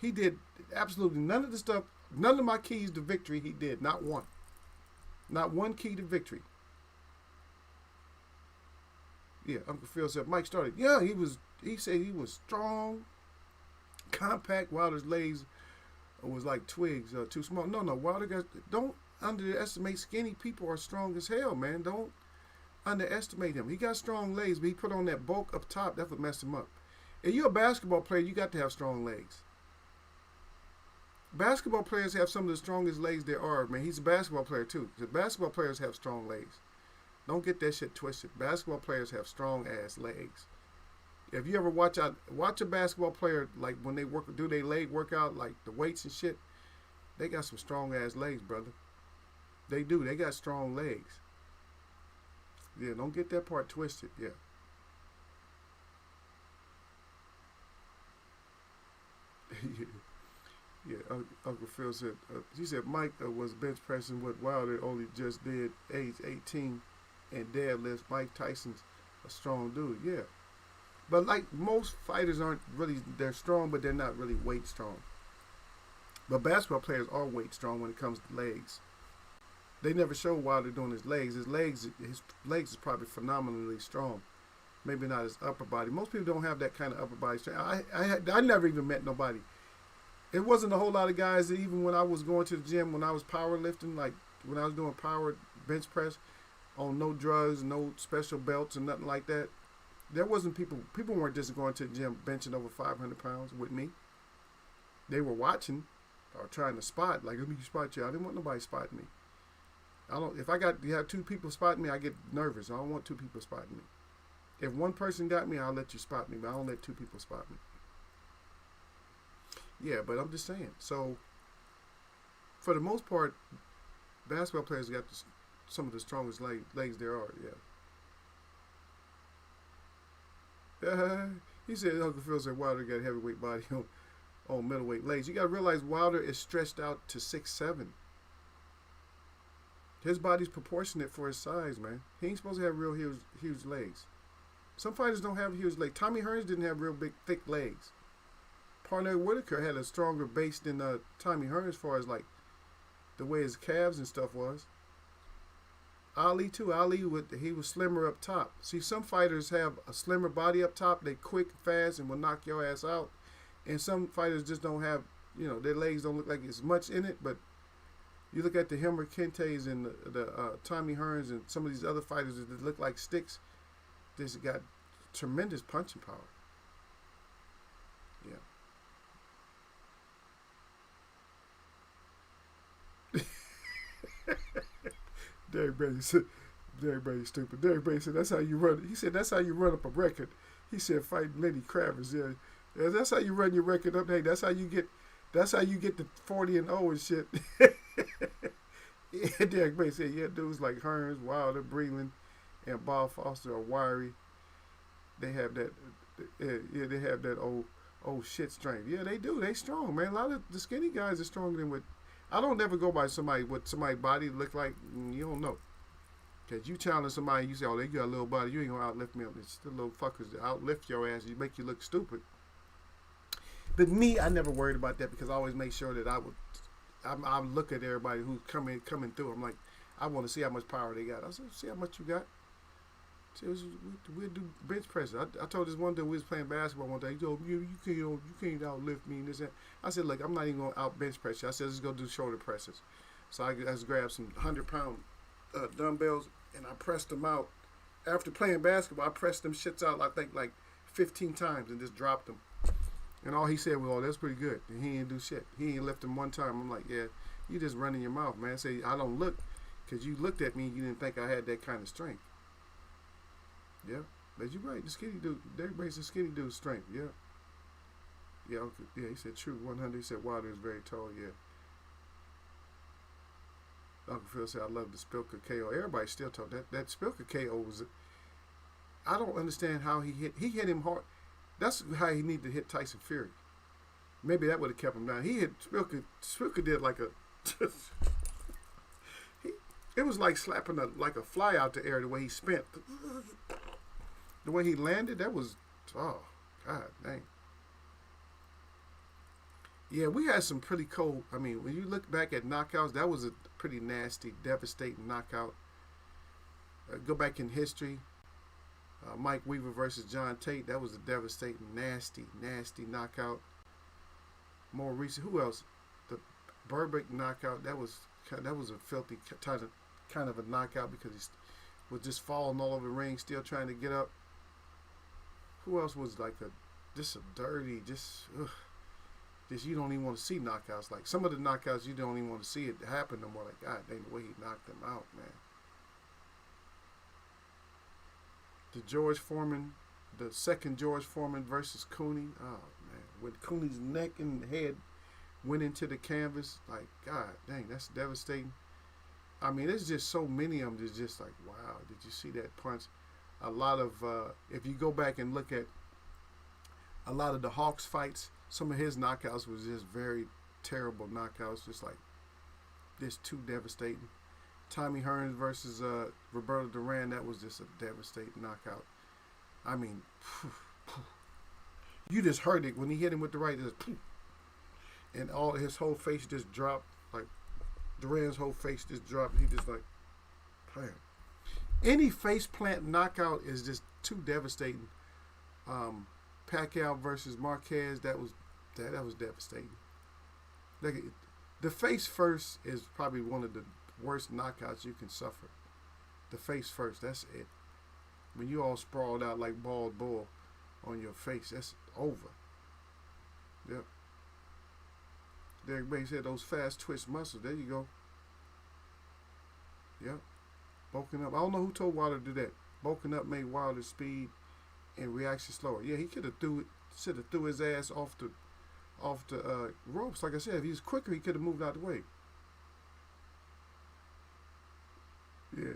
He did absolutely none of the stuff, none of my keys to victory he did. Not one. Not one key to victory. Yeah, Uncle Phil said Mike started. Yeah, he said he was strong, compact. Wilder's legs was like twigs, too small. No, Wilder guys, don't underestimate skinny people are strong as hell, man. Don't underestimate him. He got strong legs, but he put on that bulk up top. That's what messed him up. If you're a basketball player, you got to have strong legs. Basketball players have some of the strongest legs there are, man. He's a basketball player, too. The basketball players have strong legs. Don't get that shit twisted. Basketball players have strong-ass legs. If you ever watch a basketball player, like when they do their leg workout, like the weights and shit, they got some strong-ass legs, brother. They do. They got strong legs. Yeah, don't get that part twisted. Yeah. Yeah, Uncle Phil said, he said Mike was bench pressing what Wilder only just did, age 18, and deadlifts. Mike Tyson's a strong dude. Yeah. But like most fighters aren't really, they're strong, but they're not really weight strong. But basketball players are weight strong when it comes to legs. They never show Wilder doing his legs. His legs is probably phenomenally strong. Maybe not his upper body. Most people don't have that kind of upper body strength. I never even met nobody. It wasn't a whole lot of guys that even when I was going to the gym, when I was powerlifting, like when I was doing power bench press on no drugs, no special belts and nothing like that, there wasn't people weren't just going to the gym benching over 500 pounds with me. They were watching or trying to spot, like, let me spot you. I didn't want nobody spotting me. If you have two people spotting me, I get nervous. I don't want two people spotting me. If one person got me, I'll let you spot me, but I don't let two people spot me. Yeah, but I'm just saying. So, for the most part, basketball players got some of the strongest legs there are, yeah. He said, Uncle Phil said Wilder got a heavyweight body on middleweight legs. You got to realize Wilder is stretched out to 6'7". His body's proportionate for his size, man. He ain't supposed to have real huge legs. Some fighters don't have huge legs. Tommy Hearns didn't have real big, thick legs. Parnell Whitaker had a stronger base than Tommy Hearns as far as like the way his calves and stuff was. Ali too. He was slimmer up top. See, some fighters have a slimmer body up top. They quick, fast, and will knock your ass out. And some fighters just don't have, their legs don't look like it's much in it. But you look at the Hilmer Kentes and the Tommy Hearns and some of these other fighters that look like sticks. This got tremendous punching power. Yeah. Derek Brady said, Derek Brady's stupid. Derek Brady said, that's how you run. He said, that's how you run up a record. He said, fighting Lenny Kravitz. Yeah, that's how you run your record up. Hey, that's how you get the 40-0 and shit. Yeah, Derek Brady said, yeah, dudes like Hearns, Wilder, Breland, and Bob Foster are wiry. They have that. Yeah, they have that old shit strength. Yeah, they do. They strong, man. A lot of the skinny guys are stronger than what. I don't never go by what somebody's body look like. You don't know. Because you challenge somebody, you say, oh, they got a little body. You ain't going to outlift me. It's the little fuckers that outlift your ass. You make you look stupid. But me, I never worried about that because I always make sure that I look at everybody who's coming through. I'm like, I want to see how much power they got. I said, see how much you got. See, we'll do bench press. I told this one dude we was playing basketball one day. He told me, you can't outlift me and this and I said, look, I'm not even going to out bench press you. I said, let's go do shoulder presses. So I just grabbed some 100-pound dumbbells and I pressed them out. After playing basketball, I pressed them shits out, I think, like 15 times and just dropped them. And all he said was, oh, that's pretty good. And he didn't do shit. He ain't lift them one time. I'm like, yeah, you just running your mouth, man. Say, I don't look because you looked at me and you didn't think I had that kind of strength. Yeah, but you're right. The skinny dude, everybody's a skinny dude's strength. Yeah. Yeah, okay. Yeah, he said true. 100. He said Wilder is very tall. Yeah. Uncle Phil said, I love the Spilker KO. Everybody still talk. That Spilker KO was, I don't understand how he hit him hard. That's how he needed to hit Tyson Fury. Maybe that would have kept him down. He hit Spilker did like a, it was like slapping a fly out the air the way he spent. The way he landed, that was, oh, God dang. Yeah, we had some pretty cold, I mean, when you look back at knockouts, that was a pretty nasty, devastating knockout. Go back in history, Mike Weaver versus John Tate, that was a devastating, nasty, nasty knockout. More recent, who else? The Burbick knockout, that was a filthy kind of a knockout because he was just falling all over the ring, still trying to get up. Who else was like just a dirty, just you don't even want to see knockouts. Like some of the knockouts, you don't even want to see it happen no more. Like, God dang, the way he knocked them out, man. The second George Foreman versus Cooney. Oh, man. When Cooney's neck and head went into the canvas, like, God dang, that's devastating. I mean, there's just so many of them that's just like, wow, did you see that punch? A lot of, if you go back and look at a lot of the Hawks fights, some of his knockouts was just very terrible knockouts, just like, just too devastating. Tommy Hearns versus Roberto Duran, that was just a devastating knockout. I mean, you just heard it when he hit him with the right, and all his whole face just dropped, like Duran's whole face just dropped. He just like, man. Any face plant knockout is just too devastating. Pacquiao versus Marquez, that was devastating. Like, the face first is probably one of the worst knockouts you can suffer. The face first, that's it. When you all sprawled out like bald bull on your face, that's over. Yep. Derek Bay said those fast twitch muscles. There you go. Yep. Bulking up. I don't know who told Wilder to do that. Bulking up made Wilder's speed and reaction slower. Yeah, he should have threw his ass off the ropes. Like I said, if he was quicker, he could have moved out of the way. Yeah.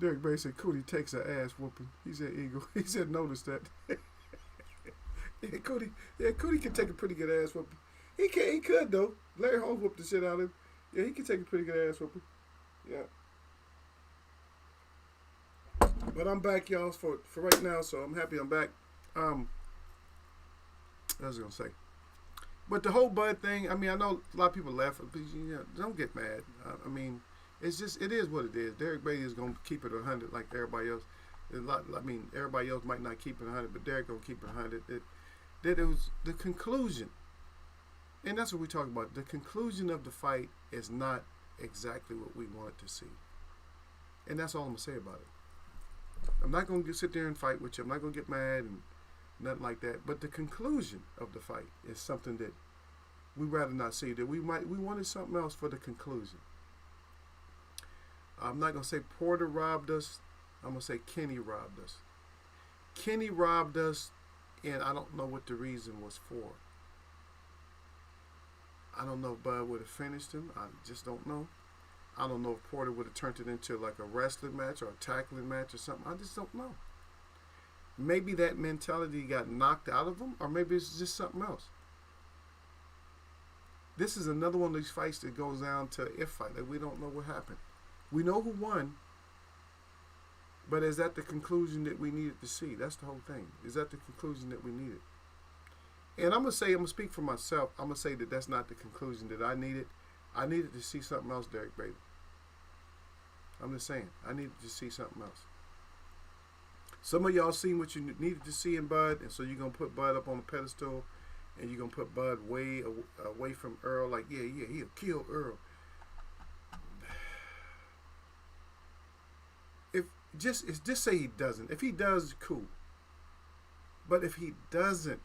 Derek Bay said Cootie takes an ass whooping. He said Eagle. He said notice that. Cootie can take a pretty good ass whooping. He could though. Larry Holmes whooped the shit out of him. Yeah, he can take a pretty good ass whooping. Yeah. But I'm back, y'all, for right now, so I'm happy I'm back. What was I gonna say? But the whole Bud thing, I mean, I know a lot of people laugh, but don't get mad. I mean, it is what it is. Derek Beatty is going to keep it 100 like everybody else. Everybody else might not keep it 100, but Derek going to keep it 100. That it was the conclusion. And that's what we talk about. The conclusion of the fight is not exactly what we wanted to see. And that's all I'm going to say about it. I'm not going to sit there and fight with you. I'm not going to get mad and nothing like that. But the conclusion of the fight is something that we rather not see. That we wanted something else for the conclusion. I'm not going to say Porter robbed us. I'm going to say Kenny robbed us. Kenny robbed us, and I don't know what the reason was for. I don't know if Bud would have finished him. I just don't know. I don't know if Porter would have turned it into like a wrestling match or a tackling match or something. I just don't know. Maybe that mentality got knocked out of him, or maybe it's just something else. This is another one of these fights that goes down to if fight. Like we don't know what happened. We know who won, but is that the conclusion that we needed to see? That's the whole thing. Is that the conclusion that we needed? And I'm going to speak for myself. I'm going to say that that's not the conclusion that I needed. I needed to see something else, Derek Beatty. I'm just saying. I needed to see something else. Some of y'all seen what you needed to see in Bud, and so you're going to put Bud up on a pedestal, and you're going to put Bud way away from Earl. Like, yeah, he'll kill Earl. Just say he doesn't. If he does, cool. But if he doesn't,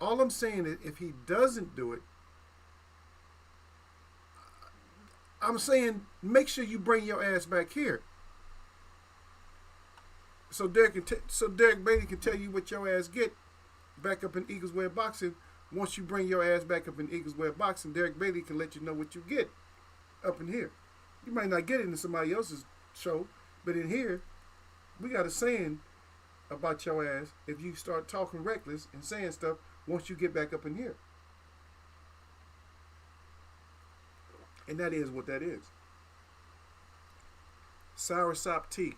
all I'm saying is if he doesn't do it, I'm saying make sure you bring your ass back here. So Derek Beatty can tell you what your ass get back up in Eagles Way of Boxing. Once you bring your ass back up in Eagles Way of Boxing, Derek Beatty can let you know what you get up in here. You might not get it in somebody else's show, but in here, we got a saying about your ass if you start talking reckless and saying stuff once you get back up in here. And that is what that is. Sour sop tea.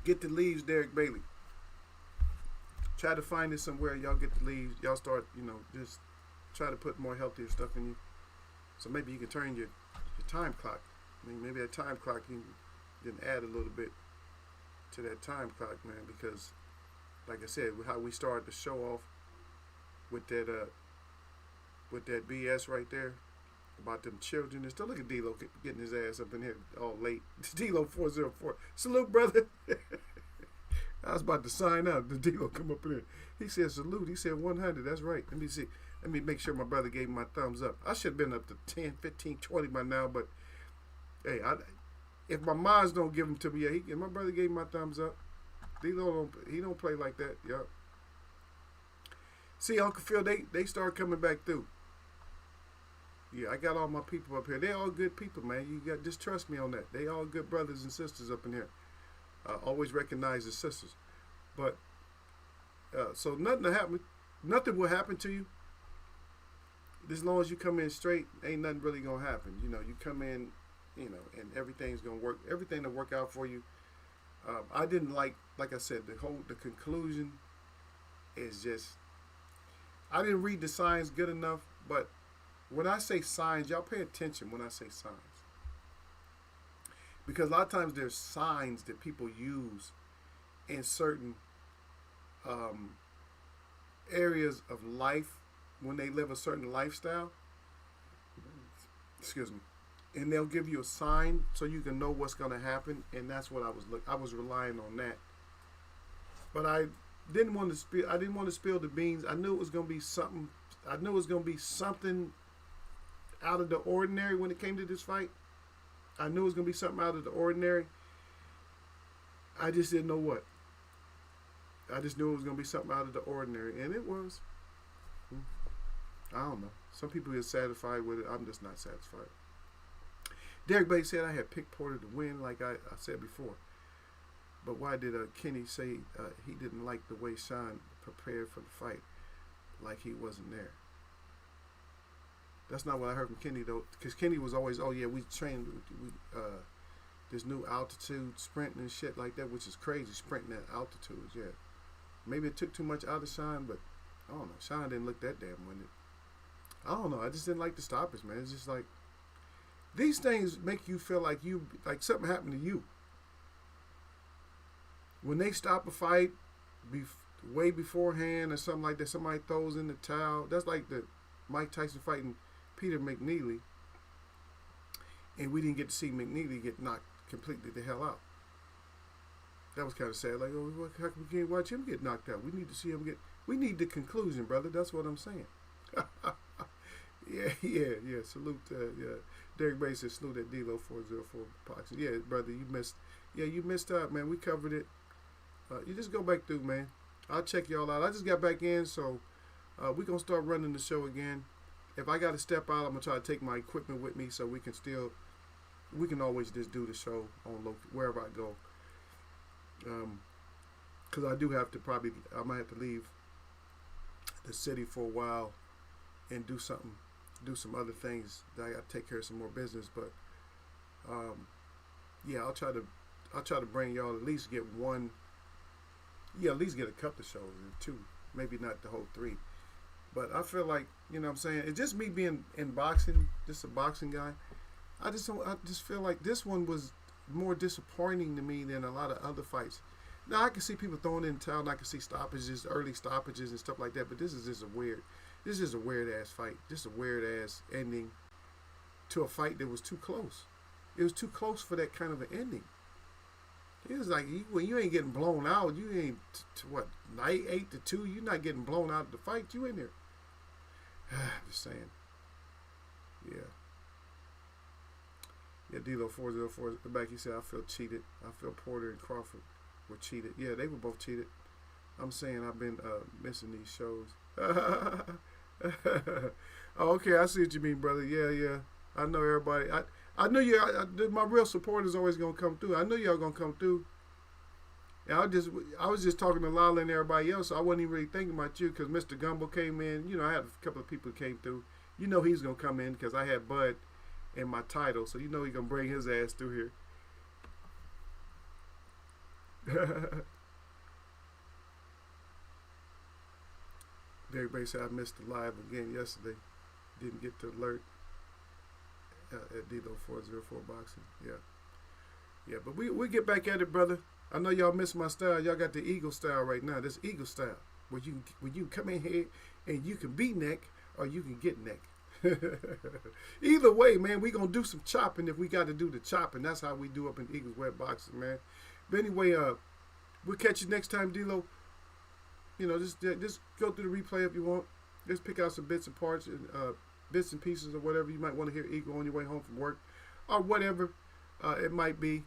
Get the leaves, Derek Bailey. Try to find it somewhere. Y'all get the leaves. Y'all start, just try to put more healthier stuff in you. So maybe you can turn your time clock. I mean, maybe that time clock you can add a little bit to that time clock, man. Because, like I said, how we started the show off with that BS right there about them children and stuff. Look at D-Lo getting his ass up in here all late. D-Lo 404. Salute, brother. I was about to sign out. The D-Lo come up in here. He said salute. He said 100. That's right. Let me see. Let me make sure my brother gave me my thumbs up. I should have been up to 10, 15, 20 by now, but hey, if my moms don't give them to me, my brother gave me my thumbs up. D-Lo don't play like that. Yup. See, Uncle Phil, they start coming back through. Yeah, I got all my people up here. They all good people, man. You got just trust me on that. They all good brothers and sisters up in here. Always recognize the sisters. But so nothing will happen to you. As long as you come in straight, ain't nothing really gonna happen. You come in, and everything's gonna work. Everything will work out for you. I didn't like I said, the conclusion is just. I didn't read the signs good enough, but when I say signs, y'all pay attention when I say signs. Because a lot of times there's signs that people use in certain areas of life when they live a certain lifestyle. Excuse me. And they'll give you a sign so you can know what's going to happen. And that's what I was relying on that. But I didn't want to spill the beans. I knew it was going to be something. I knew it was going to be something out of the ordinary when it came to this fight. I knew it was going to be something out of the ordinary. I just didn't know what. I just knew it was going to be something out of the ordinary. And it was. I don't know. Some people get satisfied with it. I'm just not satisfied. Derek Bates said I had picked Porter to win, like I said before. But why did Kenny say he didn't like the way Sean prepared for the fight, like he wasn't there? That's not what I heard from Kenny, though, because Kenny was always, oh, yeah, we trained this new altitude sprinting and shit like that, which is crazy, sprinting at altitudes, yeah. Maybe it took too much out of Sean, but I don't know. Sean didn't look that damn winded. I don't know. I just didn't like the stoppage, man. It's just like these things make you feel like something happened to you. When they stop a fight, way beforehand or something like that, somebody throws in the towel. That's like the Mike Tyson fighting Peter McNeely, and we didn't get to see McNeely get knocked completely the hell out. That was kind of sad. Like, oh, how come we can't watch him get knocked out? We need to see him get. We need the conclusion, brother. That's what I'm saying. Yeah. Salute, yeah. Derek Bay said salute at D-Lo 404 boxing. Yeah, brother, you missed. Yeah, you missed out, man. We covered it. You just go back through, man. I'll check y'all out. I just got back in, so we're gonna start running the show again. If I got to step out, I'm gonna try to take my equipment with me, so we can always just do the show on wherever I go. Because I do have to I might have to leave the city for a while and do some other things that I got to take care of some more business. But yeah, I'll try to bring y'all at least get one. Yeah, at least get a couple of shows and two, maybe not the whole three. But I feel like, you know what I'm saying, it's just me being in boxing, just a boxing guy. I just feel like this one was more disappointing to me than a lot of other fights. Now I can see people throwing in the towel, and I can see stoppages, early stoppages and stuff like that. But this is just a weird ass fight, just a weird ass ending to a fight that was too close. It was too close for that kind of an ending. It was like when you ain't getting blown out, you ain't what 8-2. You're not getting blown out of the fight. You in there. Just saying. Yeah. Yeah, D-Lo 404 at the back. He said, I feel cheated. I feel Porter and Crawford were cheated. Yeah, they were both cheated. I'm saying I've been missing these shows. Oh, okay, I see what you mean, brother. Yeah. I know everybody. I knew my real support is always gonna come through. I knew y'all gonna come through. And I was just talking to Lala and everybody else. So I wasn't even really thinking about you because Mr. Gumbo came in. You know, I had a couple of people who came through. You know he's gonna come in because I had Bud in my title, so you know he's gonna bring his ass through here. Derek Bay said I missed the live again yesterday. Didn't get the alert at D-Lo 404 boxing. Yeah, but we get back at it, brother. I know y'all miss my style. Y'all got the Eagle style right now. This Eagle style, where you come in here and you can be neck or you can get neck. Either way, man, we gonna do some chopping if we got to do the chopping. That's how we do up in Eagles Web Boxing, man. But anyway, we'll catch you next time, D-Lo. You know, just go through the replay if you want. Just pick out some bits and parts and bits and pieces or whatever you might want to hear Eagle on your way home from work or whatever it might be.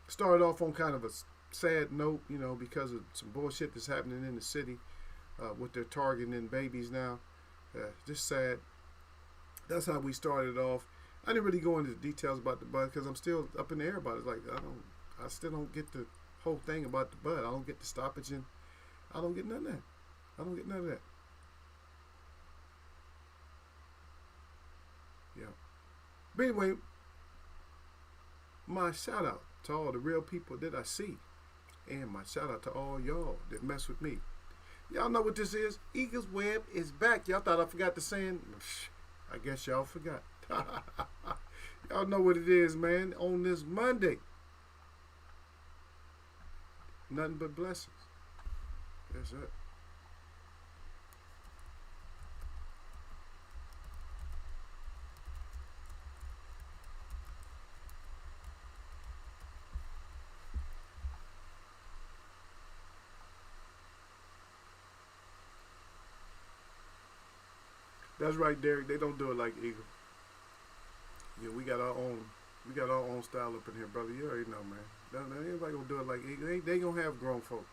Started off on kind of a sad note, you know, because of some bullshit that's happening in the city with their targeting babies now. Just sad. That's how we started off. I didn't really go into the details about the bud because I'm still up in the air about it. Like I still don't get the whole thing about the bud. I don't get the stoppage and I don't get none of that. I don't get none of that. Yeah. But anyway, my shout out to all the real people that I see. And my shout out to all y'all that mess with me. Y'all know what this is. Eagles Web is back. Y'all thought I forgot the saying? I guess y'all forgot. Y'all know what it is, man. On this Monday. Nothing but blessings. That's it. That's right, Derek. They don't do it like Eagle. Yeah, we got our own style up in here, brother. You already know, man. Anybody gonna do it like Eagle? They gonna have grown folk.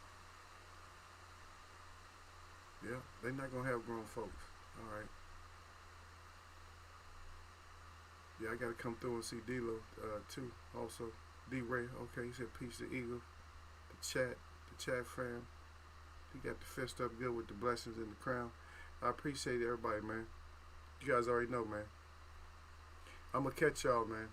Yeah, they not gonna have grown folks. All right. Yeah, I gotta come through and see D-Lo too. Also, D-Ray. Okay, he said peace to Eagle. The chat fam. He got the fist up good with the blessings and the crown. I appreciate everybody, man. You guys already know, man. I'm gonna catch y'all, man.